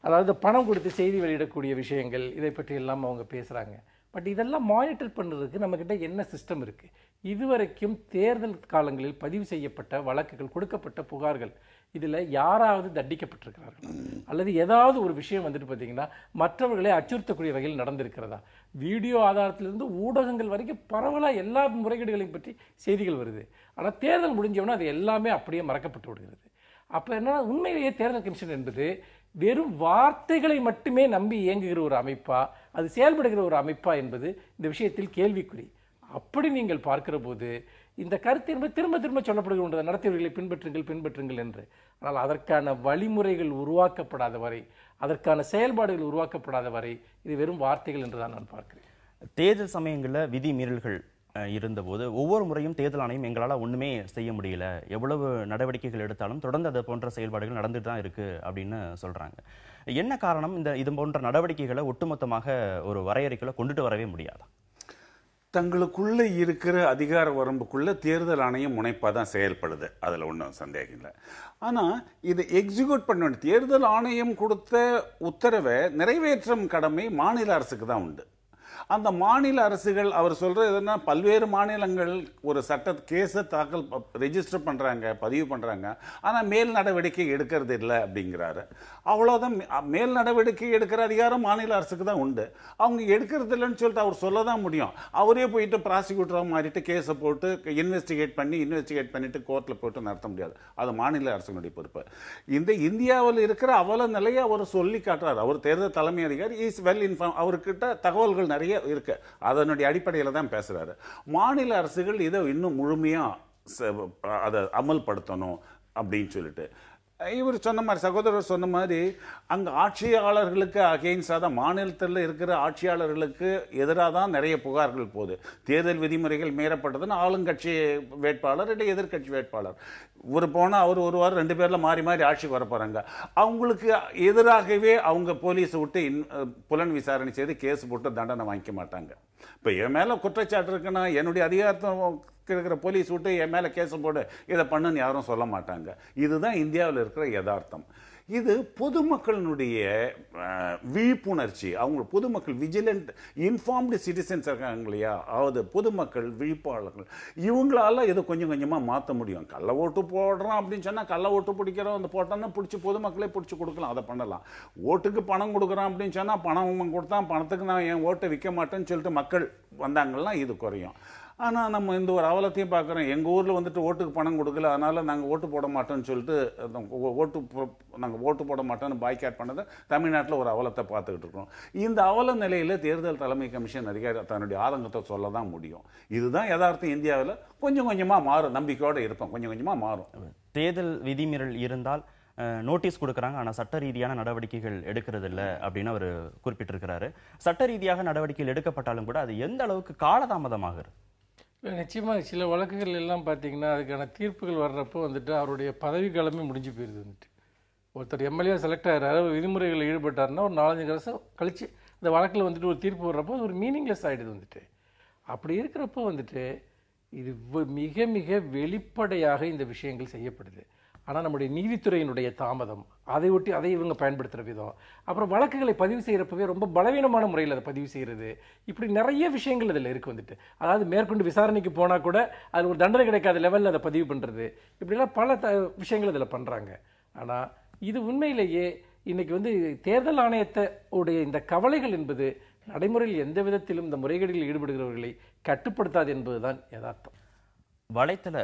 அதாவது பணம் கொடுத்து செய்தி வெளியிடக்கூடிய விஷயங்கள் இதை பற்றி எல்லாம் அவங்க பேசுகிறாங்க. பட் இதெல்லாம் மானிட்டர் பண்ணுறதுக்கு நம்மக்கிட்ட என்ன சிஸ்டம் இருக்குது? இதுவரைக்கும் தேர்தல் காலங்களில் பதிவு செய்யப்பட்ட வழக்குகள், கொடுக்கப்பட்ட புகார்கள், இதில் யாராவது தண்டிக்கப்பட்டிருக்கிறார்கள் அல்லது ஏதாவது ஒரு விஷயம் வந்துட்டு பார்த்தீங்கன்னா மற்றவர்களை அச்சுறுத்தக்கூடிய வகையில் நடந்திருக்கிறதா? வீடியோ ஆதாரத்திலிருந்து ஊடகங்கள் வரைக்கும் பரவலாக எல்லா முறைகேடுகளையும் பற்றி செய்திகள் வருது. ஆனால் தேர்தல் முடிஞ்சவொன்னே அது எல்லாமே அப்படியே மறக்கப்பட்டு விடுகிறது. அப்போ என்ன, உண்மையிலேயே தேர்தல் கமிஷன் என்பது வெறும் வார்த்தைகளை மட்டுமே நம்பி இயங்குகிற ஒரு அமைப்பா, அது செயல்படுகிற ஒரு அமைப்பா என்பது இந்த விஷயத்தில் கேள்விக்குறி. அப்படி நீங்கள் பார்க்கிற போது இந்த கருத்து என்பது திரும்ப திரும்ப சொல்லப்படுகிற நடத்தியவர்களை பின்பற்றுங்கள் என்று. ஆனால் அதற்கான வழிமுறைகள் உருவாக்கப்படாத வரை, அதற்கான செயல்பாடுகள் உருவாக்கப்படாத வரை இது வெறும் வார்த்தைகள் என்று தான் நான் பார்க்கிறேன். தேர்தல் சமயங்களில் விதி மீறல்கள் இருந்தபோது ஒவ்வொரு முறையும் தேர்தல் ஆணையம் எங்களால் ஒன்றுமே செய்ய முடியல, எவ்வளவு நடவடிக்கைகள் எடுத்தாலும் தொடர்ந்து அது போன்ற செயல்பாடுகள் நடந்துட்டு தான் இருக்கு அப்படின்னு சொல்றாங்க. என்ன காரணம்? இது போன்ற நடவடிக்கைகளை ஒட்டுமொத்தமாக ஒரு வரையறைக்குள்ள கொண்டுட்டு வரவே முடியாதா? தங்களுக்குள்ள இருக்கிற அதிகார வரம்புக்குள்ள தேர்தல் ஆணையம் முனைப்பாக தான் செயல்படுது, அதில் ஒன்றும் சந்தேகம் இல்லை. ஆனால் இதை எக்ஸிக்யூட் பண்ண வேண்டிய தேர்தல் ஆணையம் கொடுத்த உத்தரவை நிறைவேற்றும் கடமை மாநில அரசுக்கு தான் உண்டு. அந்த மாநில அரசுகள் அவர் சொல்றது எதுனா, பல்வேறு மாநிலங்கள் ஒரு சட்ட கேஸை தாக்கல் ரெஜிஸ்டர் பண்றாங்க, பதிவு பண்றாங்க, ஆனால் மேல் நடவடிக்கை எடுக்கிறது இல்லை அப்படிங்கிறாரு. அவ்வளோதான். மேல் நடவடிக்கை எடுக்கிற அதிகாரம் மாநில அரசுக்கு தான் உண்டு. அவங்க எடுக்கிறது இல்லைன்னு சொல்லிட்டு அவர் சொல்ல தான் முடியும். அவரே போயிட்டு ப்ராசிக்யூட்டராக மாறிட்டு கேஸை போட்டு இன்வெஸ்டிகேட் பண்ணிட்டு கோர்ட்டில் போட்டு நடத்த முடியாது. அது மாநில அரசுடைய பொறுப்பு. இந்த இந்தியாவில் இருக்கிற அவல நிலையை அவர் சொல்லி காட்டுறாரு. அவர் தேர்தல் தலைமை அதிகாரி, இஸ் வெல் இன்ஃபார்ம், அவர்கிட்ட தகவல்கள் நிறைய இருக்கு. அதனுடைய அடிப்படையில் தான் பேசுறாரு. மாநில அரசுகள் இதை இன்னும் முழுமையா அதை அமல்படுத்தணும் அப்படின்னு சொல்லிட்டு இவர் சொன்ன மாதிரி, சகோதரர் சொன்ன மாதிரி, அங்கே ஆட்சியாளர்களுக்கு அகெயின்ஸ்டாக தான், மாநிலத்தில் இருக்கிற ஆட்சியாளர்களுக்கு எதிராக தான் நிறைய புகார்கள் போகுது. தேர்தல் விதிமுறைகள் மீறப்பட்டதுன்னு ஆளுங்கட்சி வேட்பாளர் இல்லை எதிர்கட்சி வேட்பாளர் ஒரு போனால் அவர் ஒரு வாரம் 2 பேரில் மாறி மாறி ஆட்சிக்கு வர போகிறாங்க. அவங்களுக்கு எதிராகவே அவங்க போலீஸை விட்டு புலன் விசாரணை செய்து கேஸ் போட்டு தண்டனை வாங்கிக்க மாட்டாங்க. இப்போ என் மேலே குற்றச்சாட்டு இருக்குன்னா என்னுடைய அதிகாரத்தை இருக்கிற போலீஸ் விட்டு என் மேலே கேஸை போட்டு இதை பண்ணுன்னு யாரும் சொல்ல மாட்டாங்க. இதுதான் இந்தியாவில் இருக்கிற யதார்த்தம். இது பொதுமக்களினுடைய விழிப்புணர்ச்சி. அவங்க பொதுமக்கள் விஜிலண்ட் இன்ஃபார்ம்டு சிட்டிசன்ஸ் இருக்காங்க இல்லையா, அதாவது பொதுமக்கள் விழிப்பாளர்கள், இவங்களால இதை கொஞ்சம் கொஞ்சமாக மாற்ற முடியும். கள்ள ஓட்டு போடுறோம் அப்படின்னு சொன்னால் கள்ள ஓட்டு பிடிக்கிறோம், அந்த போட்டோன்னா பிடிச்சி பொதுமக்களே பிடிச்சி கொடுக்கலாம், அதை பண்ணலாம். ஓட்டுக்கு பணம் கொடுக்குறோம் அப்படின்னு சொன்னால் பணம் கொடுத்தா பணத்துக்கு நான் என் ஓட்டை விற்க மாட்டேன்னு சொல்லிட்டு மக்கள் வந்தாங்கன்னா இது குறையும். ஆனால் நம்ம இந்த ஒரு அவலத்தையும் பார்க்குறோம். எங்கள் ஊரில் வந்துட்டு ஓட்டுக்கு பணம் கொடுக்கல, அதனால் நாங்கள் ஓட்டு போட மாட்டோம்னு சொல்லிட்டு நாங்கள் ஓட்டு போட மாட்டோம்னு பாய்காட் பண்ணதை தமிழ்நாட்டில் ஒரு அவலத்தை பார்த்துக்கிட்டு இருக்கோம். இந்த அவல நிலையில் தேர்தல் தலைமை கமிஷன் அதிகாரி தன்னுடைய ஆதங்கத்தை சொல்ல தான் முடியும். இதுதான் யதார்த்தம். இந்தியாவில் கொஞ்சம் கொஞ்சமாக மாறும், நம்பிக்கையோடு இருப்போம், கொஞ்சம் கொஞ்சமாக மாறும். தேர்தல் விதிமீறல் இருந்தால் நோட்டீஸ் கொடுக்குறாங்க, ஆனால் சட்ட ரீதியான நடவடிக்கைகள் எடுக்கிறது இல்லை அப்படின்னு அவர் குறிப்பிட்டிருக்கிறாரு. சட்ட ரீதியாக நடவடிக்கைகள் எடுக்கப்பட்டாலும் கூட அது எந்த அளவுக்கு காலதாமதமாகிறது? நிச்சயமாக சில வழக்குகள் எல்லாம் பார்த்தீங்கன்னா அதுக்கான தீர்ப்புகள் வர்றப்போ வந்துட்டு அவருடைய பதவி காலமே முடிஞ்சு போயிடுது. வந்துட்டு ஒருத்தர் எம்எல்ஏ செலக்ட் ஆகிறாரு, விதிமுறைகளில் ஈடுபட்டாருன்னா ஒரு 4-5 வருஷம் கழிச்சு அந்த வழக்கில் வந்துட்டு ஒரு தீர்ப்பு வர்றப்போ அது ஒரு மீனிங்லெஸ் ஆகிடுது. வந்துட்டு அப்படி இருக்கிறப்போ வந்துட்டு இது மிக மிக வெளிப்படையாக இந்த விஷயங்கள் செய்யப்படுது. ஆனால் நம்முடைய நீதித்துறையினுடைய தாமதம், அதை ஒட்டி அதை இவங்க பயன்படுத்துகிற விதம், அப்புறம் வழக்குகளை பதிவு செய்கிறப்பவே ரொம்ப பலவீனமான முறையில் அதை பதிவு செய்கிறது, இப்படி நிறைய விஷயங்கள் இதில் இருக்குது. வந்துட்டு அதாவது மேற்கொண்டு விசாரணைக்கு போனால் கூட அது ஒரு தண்டனை கிடைக்காத லெவலில் அதை பதிவு பண்ணுறது, இப்படிலாம் பல விஷயங்கள் இதில் பண்ணுறாங்க. ஆனால் இது உண்மையிலேயே இன்றைக்கி தேர்தல் ஆணையத்தை உடைய இந்த கவலைகள் என்பது நடைமுறையில் எந்த விதத்திலும் இந்த முறைகேடுகளில் ஈடுபடுகிறவர்களை கட்டுப்படுத்தாது என்பதுதான் யதார்த்தம். வலைத்தள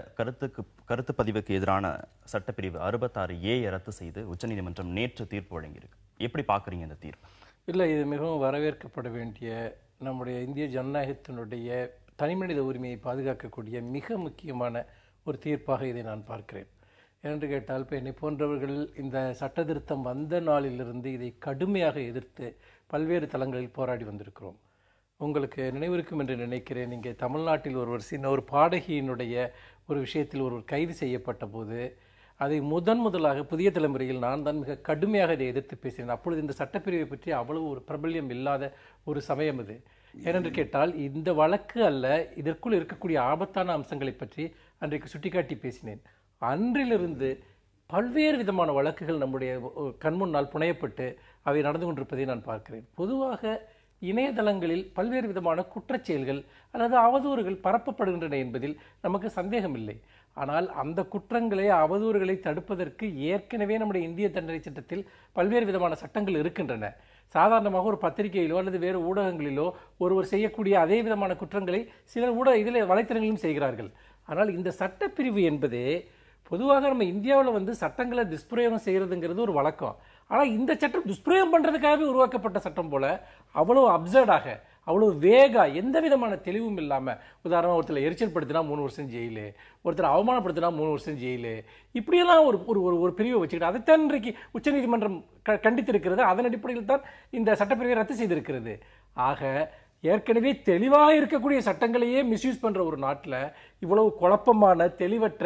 கருத்து பதிவுக்கு எதிரான சட்டப்பிரிவு 66A ரத்து செய்து உச்சநீதிமன்றம் நேற்று தீர்ப்பு வழங்கியிருக்கு. எப்படி பார்க்குறீங்க இந்த தீர்ப்பு? இல்லை, இது மிகவும் வரவேற்கப்பட வேண்டிய, நம்முடைய இந்திய ஜனநாயகத்தினுடைய தனிமனித உரிமையை பாதுகாக்கக்கூடிய மிக முக்கியமான ஒரு தீர்ப்பாக இதை நான் பார்க்கிறேன். என்று கேட்டால், இப்போ என்னை போன்றவர்கள் இந்த சட்ட திருத்தம் வந்த நாளிலிருந்து இதை கடுமையாக எதிர்த்து பல்வேறு தளங்களில் போராடி வந்திருக்கிறோம். உங்களுக்கு நினைவிருக்கும் என்று நினைக்கிறேன், இங்கே தமிழ்நாட்டில் ஒரு பாடகியினுடைய ஒரு விஷயத்தில் ஒருவர் கைது செய்யப்பட்ட போது அதை முதலாக புதிய தலைமுறையில் நான் தான் மிக கடுமையாக இதை எதிர்த்து பேசினேன். அப்பொழுது இந்த சட்டப்பிரிவை பற்றி அவ்வளவு ஒரு பிரபல்யம் இல்லாத ஒரு சமயம் இது. ஏனென்று கேட்டால் இந்த வழக்கு அல்ல, இதற்குள் இருக்கக்கூடிய ஆபத்தான அம்சங்களை பற்றி அன்றைக்கு சுட்டிக்காட்டி பேசினேன். அன்றிலிருந்து பல்வேறு விதமான வழக்குகள் நம்முடைய கண்முன்னால் புனையப்பட்டு அவை நடந்து கொண்டிருப்பதை நான் பார்க்கிறேன். பொதுவாக இணையதளங்களில் பல்வேறு விதமான குற்றச்செயல்கள் அல்லது அவதூறுகள் பரப்பப்படுகின்றன என்பதில் நமக்கு சந்தேகம் இல்லை. ஆனால் அந்த குற்றங்களை, அவதூறுகளை தடுப்பதற்கு ஏற்கனவே நம்முடைய இந்திய தண்டனை சட்டத்தில் பல்வேறு விதமான சட்டங்கள் இருக்கின்றன. சாதாரணமாக ஒரு பத்திரிகையிலோ அல்லது வேறு ஊடகங்களிலோ ஒருவர் செய்யக்கூடிய அதே விதமான குற்றங்களை சிலர் இதில் வலைத்தளங்களிலும் செய்கிறார்கள். ஆனால் இந்த சட்டப்பிரிவு என்பதே பொதுவாக நம்ம இந்தியாவில் சட்டங்களை துஷ்பிரயோகம் செய்கிறதுங்கிறது ஒரு வழக்கம். ஆனால் இந்த சட்டம் துஷ்பிரயோகம் பண்ணுறதுக்காகவே உருவாக்கப்பட்ட சட்டம் போல அவ்வளோ அப்சர்டாக, அவ்வளோ வேகா, எந்த விதமான தெளிவும் இல்லாமல், உதாரணமாக ஒருத்தர் எரிச்சல் படுத்தினா 3 வருஷம் ஜெயிலு, ஒருத்தர் அவமானப்படுத்தினா 3 வருஷம் ஜெயிலு, இப்படியெல்லாம் ஒரு பிரிவை வச்சுக்கிட்டு அதைத்தான் இன்றைக்கு உச்சநீதிமன்றம் கண்டித்திருக்கிறது. அதன் அடிப்படையில் தான் இந்த சட்டப்பிரிவை ரத்து செய்திருக்கிறது. ஆக ஏற்கனவே தெளிவாக இருக்கக்கூடிய சட்டங்களையே மிஸ்யூஸ் பண்ற ஒரு நாட்டில் இவ்வளவு குழப்பமான, தெளிவற்ற,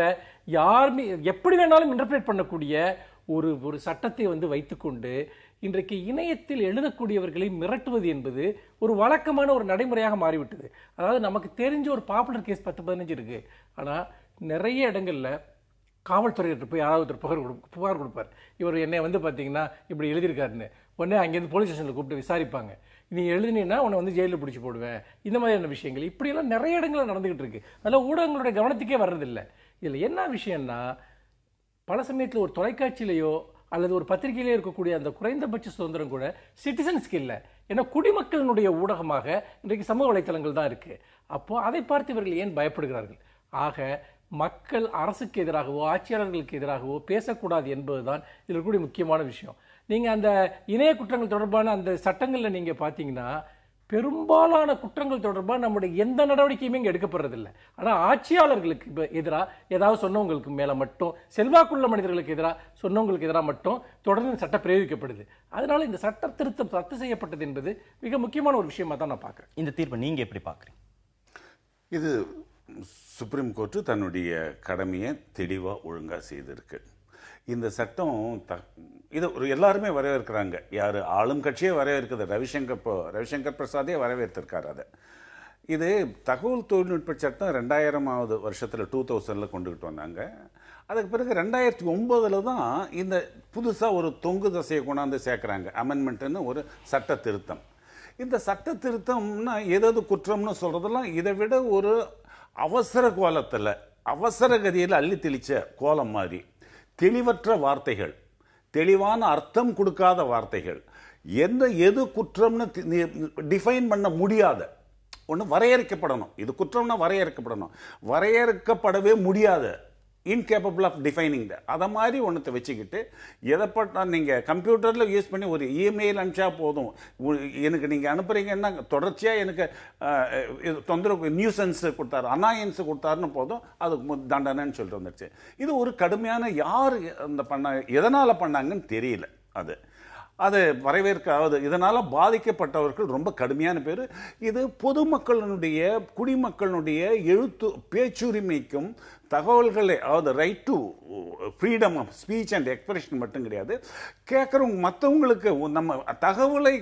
யாருமே எப்படி வேணாலும் இன்டர்பிரேட் பண்ணக்கூடிய ஒரு சட்டத்தை வைத்துக்கொண்டு இன்றைக்கு இணையத்தில் எழுதக்கூடியவர்களை மிரட்டுவது என்பது ஒரு வழக்கமான ஒரு நடைமுறையாக மாறிவிட்டது. அதாவது நமக்கு தெரிஞ்ச ஒரு பாப்புலர் கேஸ் 10-15 இருக்கு. ஆனால் நிறைய இடங்கள்ல காவல்துறையிட்ட போய் யாராவது புகார் கொடுப்பார். இவர் என்னை பார்த்தீங்கன்னா இப்படி எழுதியிருக்காருன்னு உடனே அங்கேருந்து போலீஸ் ஸ்டேஷனில் கூப்பிட்டு விசாரிப்பாங்க. நீ எழுதினீன்னா உன்னை ஜெயிலில் பிடிச்சி போடுவேன். இந்த மாதிரியான விஷயங்கள் இப்படியெல்லாம் நிறைய இடங்களில் நடந்துகிட்டு இருக்கு. அதெல்லாம் ஊடகங்களுடைய கவனத்துக்கே வர்றதில்லை. இதில் என்ன விஷயம்னா, பல சமயத்தில் ஒரு தொலைக்காட்சியிலையோ அல்லது ஒரு பத்திரிகையிலேயே இருக்கக்கூடிய அந்த குறைந்தபட்ச சுதந்திரம் கூட சிட்டிசன்ஸ்க்கு இல்லை. ஏன்னா குடிமக்களினுடைய ஊடகமாக இன்றைக்கு சமூக வலைத்தளங்கள் தான் இருக்கு. அப்போ அதை பார்த்து இவர்கள் ஏன் பயப்படுகிறார்கள்? ஆக மக்கள் அரசுக்கு எதிராகவோ ஆட்சியாளர்களுக்கு எதிராகவோ பேசக்கூடாது என்பதுதான் இதில் இருக்கக்கூடிய முக்கியமான விஷயம். நீங்க அந்த இணைய குற்றங்கள் தொடர்பான அந்த சட்டங்கள்ல நீங்க பாத்தீங்கன்னா பெரும்பாலான குற்றங்கள் தொடர்பாக நம்முடைய எந்த நடவடிக்கையுமே இங்கே எடுக்கப்படுறதில்லை. ஆனால் ஆட்சியாளர்களுக்கு எதிராக ஏதாவது சொன்னவங்களுக்கு மேலே மட்டும், செல்வாக்குள்ள மனிதர்களுக்கு எதிராக சொன்னவங்களுக்கு எதிராக மட்டும் தொடர்ந்து சட்டம் பிரயோகிக்கப்படுது. அதனால இந்த சட்ட திருத்தம் ரத்து செய்யப்பட்டது என்பது மிக முக்கியமான ஒரு விஷயமா தான் நான் பார்க்குறேன். இந்த தீர்ப்பை நீங்க எப்படி பார்க்குறீங்க? இது சுப்ரீம் கோர்ட்டு தன்னுடைய கடமையை தெளிவாக ஒழுங்காக செய்திருக்கு. இந்த சட்டம் இது ஒரு எல்லாருமே வரவேற்கிறாங்க. யார் ஆளும் கட்சியே வரவேற்குது. ரவிசங்கர் பிரசாதே வரவேற்றிருக்கார். அதை இது தகவல் தொழில்நுட்ப சட்டம் 2000ஆவது வருஷத்தில் 2000 கொண்டுகிட்டு வந்தாங்க. அதுக்கு பிறகு 2009 தான் இந்த புதுசாக ஒரு தொங்கு தசையை கொண்டாந்து சேர்க்குறாங்க. அமெண்ட்மெண்ட்னு ஒரு சட்ட திருத்தம். இந்த சட்ட திருத்தம்னா ஏதாவது குற்றம்னு சொல்கிறதெல்லாம் இதை விட ஒரு அவசர கோலத்தில், அவசர கதியில் அள்ளி தெளித்த கோலம் மாதிரி தெளிவற்ற வார்த்தைகள், தெளிவான அர்த்தம் கொடுக்காத வார்த்தைகள், எது குற்றம்னு டிஃபைன் பண்ண முடியாத ஒன்று வரையறுக்கப்படணும். இது குற்றம்னா வரையறுக்கப்படணும். வரையறுக்கப்படவே முடியாத, இன்கேப்பபிள் ஆஃப் டிஃபைனிங் அதை மாதிரி ஒன்றத்தை வச்சுக்கிட்டு எதைப்பட்டா நீங்கள் கம்ப்யூட்டரில் யூஸ் பண்ணி ஒரு இமெயில் அனுப்பிச்சா போதும், எனக்கு நீங்கள் அனுப்புறீங்கன்னா தொடர்ச்சியாக எனக்கு தொந்தரவு, நியூசன்ஸ் கொடுத்தாரு, அனாயன்ஸ் கொடுத்தாருன்னு போதும், அது தண்டனைன்னு சொல்லிட்டு வந்துடுச்சு. இது ஒரு கடுமையான, யார் அந்த எதனால் பண்ணாங்கன்னு தெரியல. அது வரவேற்காது. இதனால் பாதிக்கப்பட்டவர்கள் ரொம்ப கடுமையான பேர். இது பொதுமக்களினுடைய, குடிமக்களினுடைய பேச்சுரிமைக்கும் தகவல்களை, அதாவது right to freedom of speech and expression மட்டும் கிடையாது, கேட்குறவங்க மற்றவங்களுக்கு நம்ம தகவலை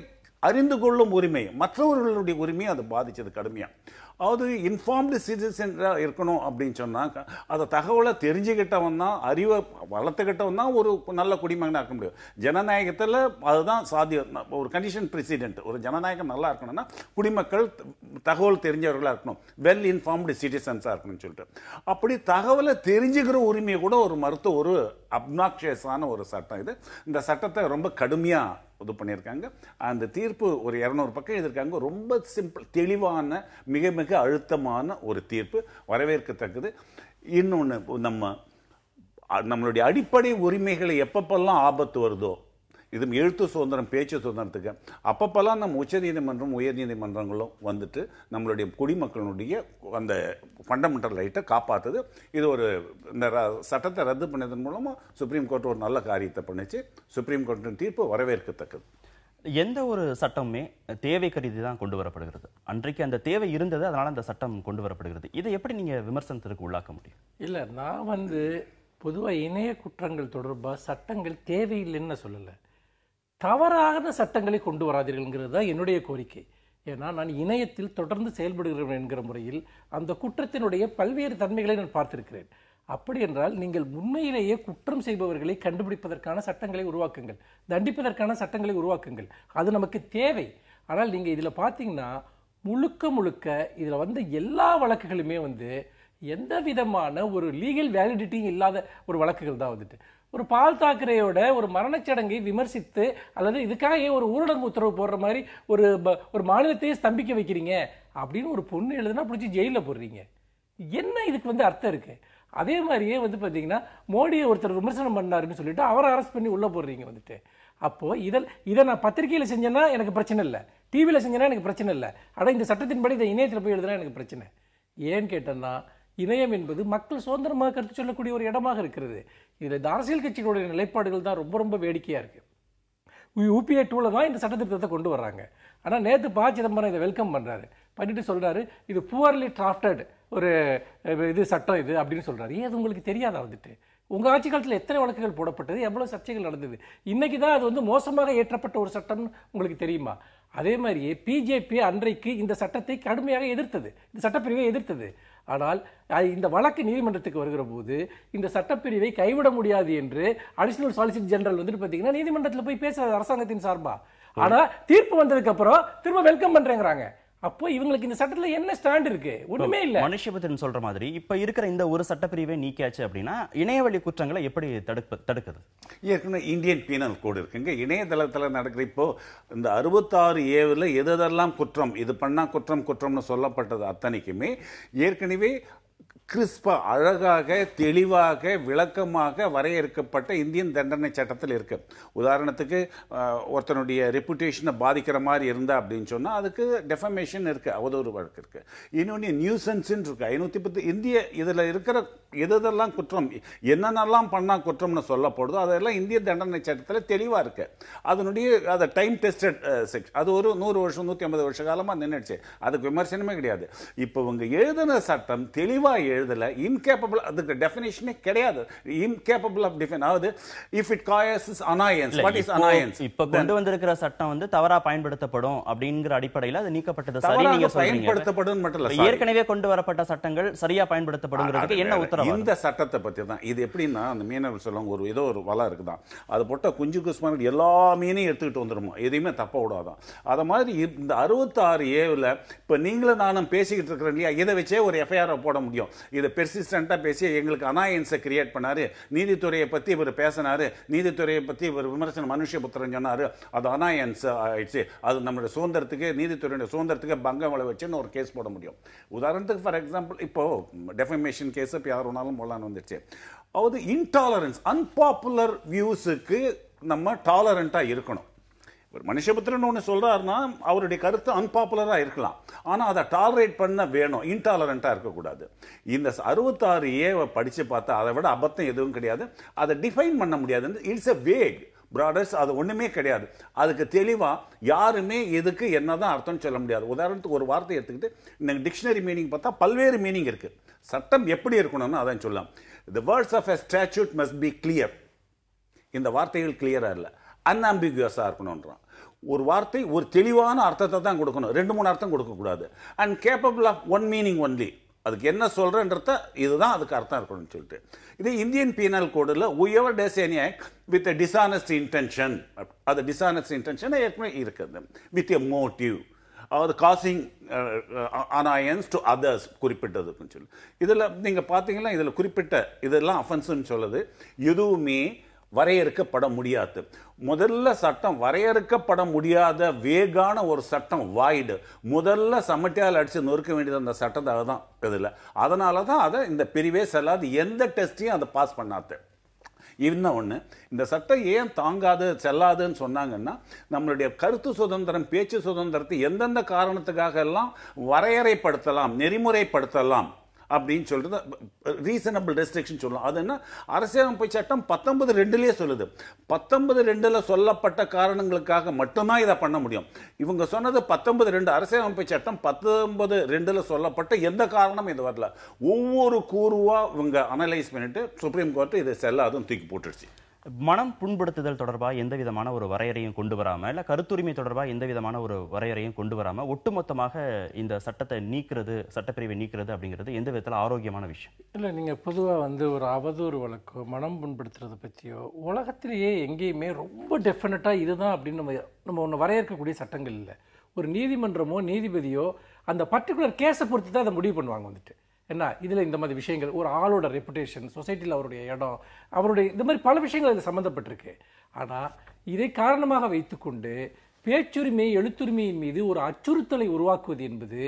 அறிந்து கொள்ளும் உரிமை, மற்றவர்களுடைய உரிமையை அதை பாதித்தது கடுமையாக. அதாவது இன்ஃபார்ம்டு சிட்டிசனாக இருக்கணும் அப்படின்னு சொன்னால் அதை தகவலை தெரிஞ்சுக்கிட்டவன் தான், அறிவை வளர்த்துக்கிட்டவன் தான் ஒரு நல்ல குடிமகனாக இருக்க முடியும். ஜனநாயகத்தில் அதுதான் சாத்தியம். ஒரு கண்டிஷன் பிரசிடென்ட். ஒரு ஜனநாயகம் நல்லா இருக்கணும்னா குடிமக்கள் தகவல் தெரிஞ்சவர்களாக இருக்கணும், வெல் இன்ஃபார்ம்டு சிட்டிசன்ஸாக இருக்கணும்னு சொல்லிட்டு. அப்படி தகவலை தெரிஞ்சுக்கிற உரிமையை கூட ஒரு மறுத்த ஒரு அப்னாக்ஷியஸான ஒரு சட்டம் இது. இந்த சட்டத்தை ரொம்ப கடுமையாக இது பண்ணியிருக்காங்க. அந்த தீர்ப்பு ஒரு 200 பக்கம் எழுதியிருக்காங்க. ரொம்ப சிம்பிள், தெளிவான, மிக மிக அழுத்தமான ஒரு தீர்ப்பு, வரவேற்கத்தக்கது. இன்னொன்று, நம்மளுடைய அடிப்படை உரிமைகளை எப்பப்பெல்லாம் ஆபத்து வருதோ, இது எழுத்து சுதந்திரம், பேச்சு சுதந்திரத்துக்கு அப்பப்பெல்லாம் நம்ம உச்சநீதிமன்றம், உயர் நீதிமன்றங்களும் வந்துட்டு நம்மளுடைய குடிமக்களுடைய அந்த ஃபண்டமெண்டல் ரைட்டை காப்பாற்றுது. இது ஒரு இந்த சட்டத்தை ரத்து பண்ணதன் மூலமாக சுப்ரீம் கோர்ட் ஒரு நல்ல காரியத்தை பண்ணிச்சு. சுப்ரீம் கோர்ட்டின் தீர்ப்பு வரவேற்கத்தக்கது. எந்த ஒரு சட்டமுமே தேவை கருதி தான் கொண்டு வரப்படுகிறது. அன்றைக்கு அந்த தேவை இருந்தது, அதனால அந்த சட்டம் கொண்டு வரப்படுகிறது. இதை எப்படி நீங்க விமர்சனத்திற்கு உள்ளாக்க முடியும்? இல்லை, நான் பொதுவாக இணைய குற்றங்கள் தொடர்பாக சட்டங்கள் தேவையில்லைன்னு சொல்லலை, தவறான சட்டங்களை கொண்டு வராதீர்கள்ங்கிறது தான் என்னுடைய கோரிக்கை. ஏன்னா நான் இணையத்தில் தொடர்ந்து செயல்படுகிறேன் என்கிற முறையில் அந்த குற்றத்தினுடைய பல்வேறு தன்மைகளை நான் பார்த்திருக்கிறேன். அப்படி என்றால் நீங்கள் உண்மையிலேயே குற்றம் செய்பவர்களை கண்டுபிடிப்பதற்கான சட்டங்களை உருவாக்குங்கள், தண்டிப்பதற்கான சட்டங்களை உருவாக்குங்கள். அது நமக்கு தேவை. ஆனால் நீங்கள் இதில் பார்த்தீங்கன்னா முழுக்க முழுக்க இதில் வந்து எல்லா வழக்குகளுமே வந்து எந்த விதமான ஒரு லீகல் வேலிடிட்டியும் இல்லாத ஒரு வழக்குகள் தான் வந்துட்டு. ஒரு பால் தாக்கரேயோட ஒரு மரணச்சடங்கை விமர்சித்து அல்லது இதுக்காக ஒரு ஊரடங்கு உத்தரவு போடுற மாதிரி ஒரு மாநிலத்தையே ஸ்தம்பிக்க வைக்கிறீங்க அப்படின்னு ஒரு பொண்ணு எழுதுனா பிடிச்சி ஜெயிலில் போடுறீங்க. என்ன இதுக்கு வந்து அர்த்தம் இருக்கு? அதே மாதிரியே வந்து பார்த்தீங்கன்னா மோடியை ஒருத்தர் விமர்சனம் பண்ணாருன்னு சொல்லிட்டு அவரை அரெஸ்ட் பண்ணி உள்ள போடுறீங்க வந்துட்டு. அப்போ இதை நான் பத்திரிகையில் செஞ்சேன்னா எனக்கு பிரச்சனை இல்லை, டிவியில் செஞ்சேன்னா எனக்கு பிரச்சனை இல்லை. ஆனால் இந்த சட்டத்தின்படி இதை இணையத்தில் போய் எழுதுனா எனக்கு பிரச்சனை. ஏன்னு கேட்டேன்னா இணையம் என்பது மக்கள் சுதந்திரமாக கருத்து சொல்லக்கூடிய ஒரு இடமாக இருக்கிறது. இதில் இந்த அரசியல் கட்சிகளுடைய நிலைப்பாடுகள் தான் ரொம்ப ரொம்ப வேடிக்கையாக இருக்குது. UPA 2 தான் இந்த சட்டத்திட்டத்தை கொண்டு வர்றாங்க. ஆனால் நேற்று ப. சிதம்பரம் இதை வெல்கம் பண்ணுறாரு, பண்ணிட்டு சொல்கிறாரு இது புவர்லி டிராஃப்டட் ஒரு இது சட்டம் இது அப்படின்னு சொல்கிறாரு. ஏன் அது உங்களுக்கு தெரியாதா வந்துட்டு? உங்கள் ஆட்சி காலத்தில் எத்தனை வழக்குகள் போடப்பட்டது, எவ்வளோ சர்ச்சைகள் நடந்தது? இன்றைக்கி தான் அது வந்து மோசமாக ஏற்றப்பட்ட ஒரு சட்டம்னு உங்களுக்கு தெரியுமா? அதே மாதிரியே பிஜேபி அன்றைக்கு இந்த சட்டத்தை கடுமையாக எதிர்த்தது, இந்த சட்டப்பிரிவை எதிர்த்தது. ஆனால் இந்த வழக்கு நீதிமன்றத்துக்கு வருகிற போது இந்த சட்டப்பிரிவை கைவிட முடியாது என்று அடிஷனல் சாலிசிட்டர் ஜெனரல் வந்துட்டு பார்த்தீங்கன்னா நீதிமன்றத்தில் போய் பேசுறது அரசாங்கத்தின் சார்பா. ஆனால் தீர்ப்பு வந்ததுக்கு அப்புறம் திரும்ப வெல்கம் பண்றேங்கிறாங்க. அப்போ இவங்களுக்கு இந்த சட்டத்துல என்ன ஸ்டாண்ட் இருக்கு? ஒண்ணுமே இல்ல. மனுஷபத்திரன் சொல்ற மாதிரி இப்ப இருக்கிற இந்த ஒரு சட்டப்பிரிவை நீக்கியாச்சு அப்படின்னா இணையவழி குற்றங்களை எப்படி தடுக்குது? ஏற்கனவே இந்தியன் பீனல் கோடு இருக்குங்க. இணையதளத்தில் நடக்கிற இப்போ இந்த 66A எதெல்லாம் குற்றம், இது பண்ணா குற்றம்னு சொல்லப்பட்டது அத்தனைக்குமே ஏற்கனவே கிறிஸ்பா அழகாக தெளிவாக விளக்கமாக வரையறுக்கப்பட்ட இந்தியன் தண்டனை சட்டத்தில் இருக்கு. உதாரணத்துக்கு ஒருத்தனுடைய ரெப்புடேஷனை பாதிக்கிற மாதிரி இருந்தா அப்படின்னு சொன்னா அதுக்கு டெஃபமேஷன் இருக்கு, அவதூறு வழக்கு இருக்கு. இன்னொன்று நியூசன்ஸ் இருக்கு 510 இந்திய இதுல இருக்கிற எதெல்லாம் குற்றம், என்னென்னலாம் பண்ணா குற்றம்னு சொல்லப்படுதோ அதெல்லாம் இந்திய தண்டனை சட்டத்தில் தெளிவா இருக்கு. அதனுடைய அதை டைம் டெஸ்டட் செக்ஷன் அது ஒரு 100 வருஷம் 150 வருஷ காலமா நின்றுச்சு, அதுக்கு விமர்சனமே கிடையாது. இப்போ இவங்க எழுதின சட்டம் தெளிவா எழுதல, இன்கேப்பபிள், அதுக்கு டெஃபினிஷனே கிடையாது. இன்கேப்பபிள் ஆஃப் டிஃபைன், அதாவது if it causes annoyance, what is annoyance? இப்ப கொண்டு வந்திருக்கிற சட்டம் வந்து தவறா பயன்படுத்தப்படும் அப்படிங்கிற அடிப்படையில் அது நீக்கப்பட்டது சரி. நீங்க பயன்படுத்தப்படும் மட்டும் இல்ல, ஏற்கனவே கொண்டு வரப்பட்ட சட்டங்கள் சரியா பயன்படுத்தப்படுங்கிறதுக்கு என்ன உத்தரவு? இந்த சட்டத்தை பத்தி தான் இது. எப்படின்னா அந்த மீனவர் சொல்லுவாங்க ஒரு ஏதோ ஒரு வலை இருக்குதான், அது போட்ட குஞ்சு குஸ்மான் எல்லா மீனையும் எடுத்துக்கிட்டு வந்துருமோ, எதையுமே தப்ப விடாதான். அத மாதிரி இந்த 66A இப்ப நீங்களும் நானும் பேசிக்கிட்டு இருக்கிறோம் இல்லையா, இதை வச்சே ஒரு எஃப்ஐஆர் போட முடியும். இதை பெர்சிஸ்டண்டா பேசி எங்களுக்கு அனாயன்ஸை கிரியேட் பண்ணாரு, நீதித்துறையை பத்தி இவர் பேசினாரு, நீதித்துறையை பத்தி இவர் விமர்சனம் மனுஷபுத்திரன் சொன்னாரு, அது அனாயன்ஸ் ஆயிடுச்சு, அது நம்மளுடைய சுதந்திரத்துக்கு நீதித்துறையுடைய சுதந்திரத்துக்கு பங்கம் விளைவிச்சுன்னு ஒரு கேஸ் போட முடியும். உதாரணத்துக்கு ஃபார் எக்ஸாம்பிள் இப்போ டெஃபமேஷன் கேஸ் இப்போ யார் வேணாலும் போடலான்னு வந்துருச்சு. அதாவது இன்டாலரன்ஸ், அன்பாப்புலர் வியூஸுக்கு நம்ம டாலரண்டா இருக்கணும். ஒரு மனுஷபுத்திரன் ஒன்று சொல்றாருன்னா அவருடைய கருத்து அன்பாப்புலரா இருக்கலாம், ஆனா அதை டாலரேட் பண்ண வேணும், இன்டாலரண்டா இருக்கக்கூடாது. இந்த 66A படிச்சு பார்த்தா அதை விட அபத்தம் எதுவும் கிடையாது. அதை டிஃபைன் பண்ண முடியாது. இட்ஸ் எ வேக் பிராடர்ஸ், அது ஒண்ணுமே கிடையாது. அதுக்கு தெளிவா யாருமே எதுக்கு என்னதான் அர்த்தம் சொல்ல முடியாது. உதாரணத்துக்கு ஒரு வார்த்தை எடுத்துக்கிட்டு இந்த டிக்ஷனரி மீனிங் பார்த்தா பல்வேறு மீனிங் இருக்கு. சட்டம் எப்படி இருக்கணும்னு அதான் சொல்லலாம். The words of a statute must be clear. இந்த வார்த்தைகள் கிளியரா இல்ல, அன்ஆம்பிகுவஸா இருக்கணும்ன்றான். ஒரு வார்த்தை ஒரு தெளிவான அர்த்தத்தை தான் கொடுக்கணும், 2-3 அர்த்தம் கொடுக்க கூடாது. And capable of one meaning only, அதுக்கு என்ன சொல்றன்றத இதுதான் அதுக்கு அர்த்தம் இருக்கணும்னு சொல்லிட்டு. இது இந்தியன் பீனல் கோடுல whoever does any act with a dishonest intention, அது dishonest intention ஏற்கனவே இருக்குது, with a motive, அதாவது காசிங் அனாயன்ஸ் டு அதர்ஸ் குறிப்பிட்டதுன்னு சொல்லி. இதில் நீங்கள் பார்த்தீங்கன்னா இதில் குறிப்பிட்ட இதெல்லாம் அஃபென்ஸ்ன்னு சொல்லுது. எதுவுமே வரையறுக்கப்பட முடியாது. முதல்ல சட்டம் வரையறுக்கப்பட முடியாத வேகான ஒரு சட்டம் வாய்டு, முதல்ல சமட்டியால் அடிச்சு நொறுக்க வேண்டியது அந்த சட்டத்தை தான் இதில். அதனால தான் அதை இந்த பிரிவே செல்லாது, எந்த டெஸ்ட்டையும் அதை பாஸ் பண்ணாது. இன்னும் ஒன்று, இந்த சட்டம் ஏன் தாங்காது செல்லாதுன்னு சொன்னாங்கன்னா நம்மளுடைய கருத்து சுதந்திரம் பேச்சு சுதந்திரத்தை எந்தெந்த காரணத்துக்காக எல்லாம் வரையறைப்படுத்தலாம் நெறிமுறைப்படுத்தலாம் அப்படின்னு சொல்றது ரீசனபிள் ரெஸ்ட்ரிக்ஷன் சொல்லலாம். அது என்ன, அரசியலமைப்பு சட்டம் 19(2) சொல்லுது. 19(2) சொல்லப்பட்ட காரணங்களுக்காக மட்டும்தான் இதை பண்ண முடியும். இவங்க சொன்னது 19(2) அரசியலமைப்பு சட்டம் 19(2) சொல்லப்பட்ட எந்த காரணமும் இது வரல. ஒவ்வொரு கூறுவா இவங்க அனலைஸ் பண்ணிட்டு சுப்ரீம் கோர்ட் இதை செல்லாதுன்னு தூக்கி போட்டுருச்சு. மனம் புண்படுத்துதல் தொடர்பாக எந்த விதமான ஒரு வரையறையும் கொண்டு வராம, இல்ல கருத்துரிமை தொடர்பாக எந்த விதமான ஒரு வரையறையும் கொண்டு வராம ஒட்டுமொத்தமாக இந்த சட்டத்தை நீக்கிறது, சட்டப்பிரிவை நீக்கிறது அப்படிங்கிறது எந்த விதத்தில் ஆரோக்கியமான விஷயம்? இல்லை, நீங்கள் பொதுவாக ஒரு அவதூறு வழக்கோ மனம் புண்படுத்துறதை பற்றியோ உலகத்திலேயே எங்கேயுமே ரொம்ப டெஃபினட்டாக இதுதான் அப்படின்னு நம்ம ஒன்று வரையறுக்கக்கூடிய சட்டங்கள் இல்லை. ஒரு நீதிமன்றமோ நீதிபதியோ அந்த பர்டிகுலர் கேஸை பொறுத்து தான் அதை முடிவு பண்ணுவாங்க. என்ன இதில் இந்த மாதிரி விஷயங்கள், ஒரு ஆளோட ரெப்புடேஷன், சொசைட்டியில் அவருடைய இடம், அவருடைய இந்த மாதிரி பல விஷயங்கள் இது சம்மந்தப்பட்டிருக்கு. ஆனால் இதை காரணமாக வைத்துக்கொண்டு பேச்சுரிமை எழுத்துரிமையின் மீது ஒரு அச்சுறுத்தலை உருவாக்குவது என்பது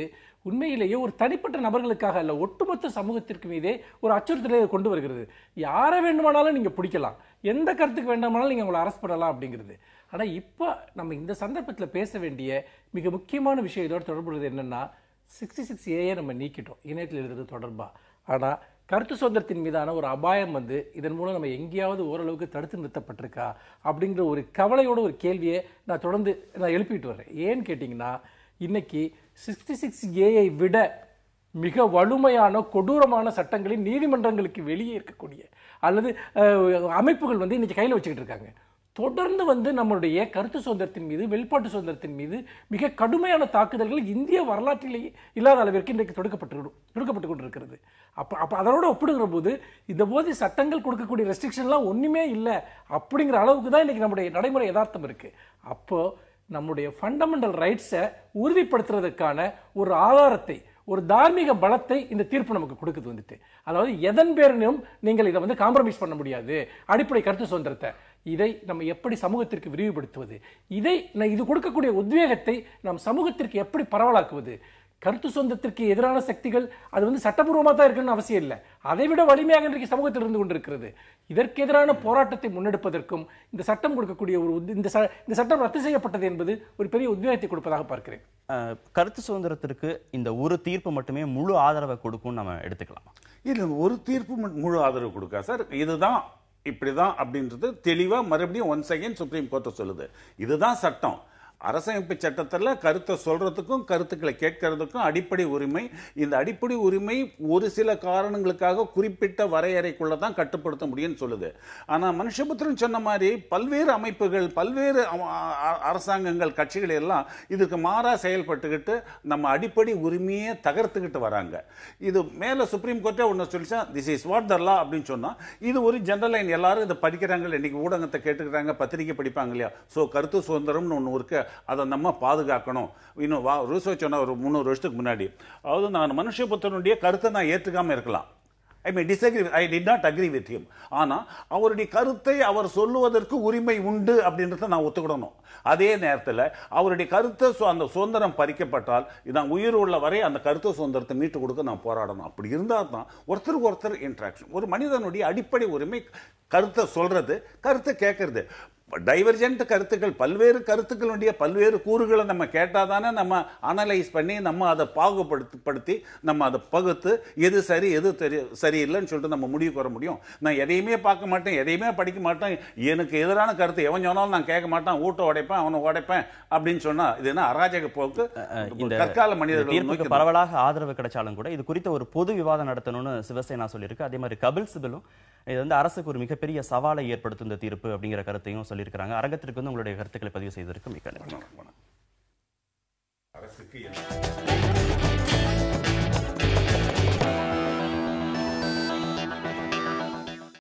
உண்மையிலேயே ஒரு தனிப்பட்ட நபர்களுக்காக அல்ல, ஒட்டுமொத்த சமூகத்திற்கு மீதே ஒரு அச்சுறுத்தலை கொண்டு வருகிறது. யாரை வேண்டுமானாலும் நீங்கள் பிடிக்கலாம், எந்த கருத்துக்கு வேண்டுமானாலும் நீங்கள் உங்களை அரெஸ்ட் பண்ணலாம் அப்படிங்கிறது. ஆனால் இப்போ நம்ம இந்த சந்தர்ப்பத்தில் பேச வேண்டிய மிக முக்கியமான விஷயம் இதோட தொடர்புള്ളത് என்னென்னா, 66A நம்ம நீக்கிட்டோம் இணையத்தில் எழுதுறது தொடர்பாக. ஆனால் கருத்து சுதந்திரத்தின் மீதான ஒரு அபாயம் இதன் மூலம் நம்ம எங்கேயாவது ஓரளவுக்கு தடுத்து நிறுத்தப்பட்டிருக்கா அப்படிங்கிற ஒரு கவலையோட ஒரு கேள்வியை நான் தொடர்ந்து எழுப்பிட்டு வரேன். ஏன்னு கேட்டிங்கன்னா, இன்னைக்கு 66A விட மிக வலுமையான கொடூரமான சட்டங்களின் நீதிமன்றங்களுக்கு வெளியே இருக்கக்கூடிய அல்லது அமைப்புகள் இன்னைக்கு கையில் வச்சுக்கிட்டு இருக்காங்க. தொடர்ந்து நம்மளுடைய கருத்து சுதந்திரத்தின் மீது, வெளிப்பாட்டு சுதந்திரத்தின் மீது மிக கடுமையான தாக்குதல்கள் இந்திய வரலாற்றிலேயே இல்லாத அளவிற்கு இன்றைக்கு தொடுக்கப்பட்டு கொண்டிருக்கிறது. அப்போ அதனோட ஒப்பிடுகிற போது இந்த போது சட்டங்கள் கொடுக்கக்கூடிய ரெஸ்ட்ரிக்ஷன்லாம் ஒன்றுமே இல்லை அப்படிங்கிற அளவுக்கு தான் இன்றைக்கி நம்முடைய நடைமுறை யதார்த்தம் இருக்குது. அப்போது நம்முடைய ஃபண்டமெண்டல் ரைட்ஸை உறுதிப்படுத்துறதுக்கான ஒரு ஆதாரத்தை, ஒரு தார்மீக பலத்தை இந்த தீர்ப்பு நமக்கு கொடுக்குது. அதாவது எதன் பேரிலும் நீங்கள் இதை காம்ப்ரமைஸ் பண்ண முடியாது, அடிப்படை கருத்து சுதந்திரத்தை. இதை நம்ம எப்படி சமூகத்திற்கு விரிவுபடுத்துவது, இது கொடுக்கக்கூடிய உத்வேகத்தை நாம் சமூகத்திற்கு எப்படி பரவலாக்குவது. கருத்து சுதந்திரத்திற்கு எதிரான சக்திகள் அது சட்டபூர்வமாக தான் இருக்குன்னு அவசியம் இல்லை, அதை விட வலிமையாக இன்றைக்கு சமூகத்தில் இருந்து கொண்டிருக்கிறது. இதற்கு எதிரான போராட்டத்தை முன்னெடுப்பதற்கும் இந்த சட்டம் கொடுக்கக்கூடிய இந்த சட்டம் ரத்து செய்யப்பட்டது என்பது ஒரு பெரிய உத்வேகத்தை கொடுப்பதாக பார்க்கிறேன். கருத்து சுதந்திரத்திற்கு இந்த ஒரு தீர்ப்பு மட்டுமே முழு ஆதரவை கொடுக்கும் நம்ம எடுத்துக்கலாம்? இல்லை, ஒரு தீர்ப்பு முழு ஆதரவு கொடுக்கா சார். இதுதான் இப்படிதான் அப்படின்றது தெளிவா மறுபடியும் ஒன்ஸ் அகைன் சுப்ரீம் கோர்ட் சொல்லுது. இதுதான் சட்டம். அரசமைப்பு சட்டத்தில் கருத்தை சொல்றதுக்கும் கருத்துக்களை கேட்கறதுக்கும் அடிப்படை உரிமை. இந்த அடிப்படை உரிமை ஒரு சில காரணங்களுக்காக குறிப்பிட்ட வரையறைக்குள்ள தான் கட்டுப்படுத்த முடியும்னு சொல்லுது. ஆனா மனுஷபுத்திரன் சொன்ன மாதிரி பல்வேறு அமைப்புகள், பல்வேறு அரசாங்கங்கள், கட்சிகள் எல்லாம் இதுக்கு மாறா செயல்பட்டுக்கிட்டு நம்ம அடிப்படை உரிமையை தகர்த்துக்கிட்டு வராங்க. இது மேல சுப்ரீம் கோர்ட்டே ஒன்று சொல்லிச்சா, திஸ் இஸ் வாட் த லா அப்படின்னு சொன்னா, இது ஒரு ஜெனரல் லைன். எல்லாரும் இதை படிக்கிறாங்க, இன்னைக்கு ஊடகத்தை கேட்டுக்கிறாங்க, பத்திரிகை படிப்பாங்க இல்லையா. ஸோ கருத்து சுதந்திரம்னு ஒன்று இருக்கு, அதை நம்ம பாதுகாக்கணும். இன்னும் ரூசோ சொன்ன ஒரு 300 வருஷத்துக்கு முன்னாடி, அதாவது நான் மனுஷபுத்திரனுடைய கருத்தை நான் ஏற்றுக்காம இருக்கலாம், I may disagree, I did not agree with him. ஆனா அவருடைய கருத்தை அவர் சொல்லுவதற்கு உரிமை உண்டு அப்படின்றத நான் ஒத்துக்கிடணும். அதே நேரத்தில் அவருடைய கருத்தை அந்த சுதந்திரம் பறிக்கப்பட்டால் நான் உயிர் உள்ள வரை அந்த கருத்து சுதந்திரத்தை மீட்டு கொடுக்க நான் போராடணும். அப்படி இருந்தால் தான் ஒருத்தருக்கு ஒருத்தர் இன்ட்ராக்ஷன். ஒரு மனிதனுடைய அடிப்படை உரிமை கருத்தை சொல்றது, கருத்தை கேட்கறது. டைவர்ஜென்ட் கருத்துக்கள், பல்வேறு கருத்துக்களுடைய பல்வேறு கூறுகளை நம்ம கேட்டாதானே நம்ம அனலைஸ் பண்ணி நம்ம அதை பாகுபடுத்தி நம்ம அதை பகுத்து எது சரி எது சரியில்லைன்னு சொல்லிட்டு நம்ம முடிவுக்கு வர முடியும். நான் எதையுமே பார்க்க மாட்டேன், எதையுமே படிக்க மாட்டேன், எனக்கு எதிரான கருத்து எவன் சொன்னாலும் நான் கேட்க மாட்டேன், ஊட்ட உடைப்பேன், அவனை உடைப்பேன் அப்படின்னு சொன்னா இது என்ன அராஜக போக்கு? கற்கால மனிதர்கள் பரவலாக ஆதரவு கிடைச்சாலும் கூட இது குறித்த ஒரு பொது விவாதம் நடத்தணும்னு சிவசேனா சொல்லியிருக்கு. அதே மாதிரி கபில் சிபலும் இது அரசுக்கு ஒரு மிகப்பெரிய சவாலை ஏற்படுத்தும் இந்த தீர்ப்பு அப்படிங்கிற கருத்தையும் சொல்லியிருக்கிறாங்க. அரங்கத்திற்கு உங்களுடைய கருத்துக்களை பதிவு செய்திருக்கு மிக்க நன்றி. அரசுக்கு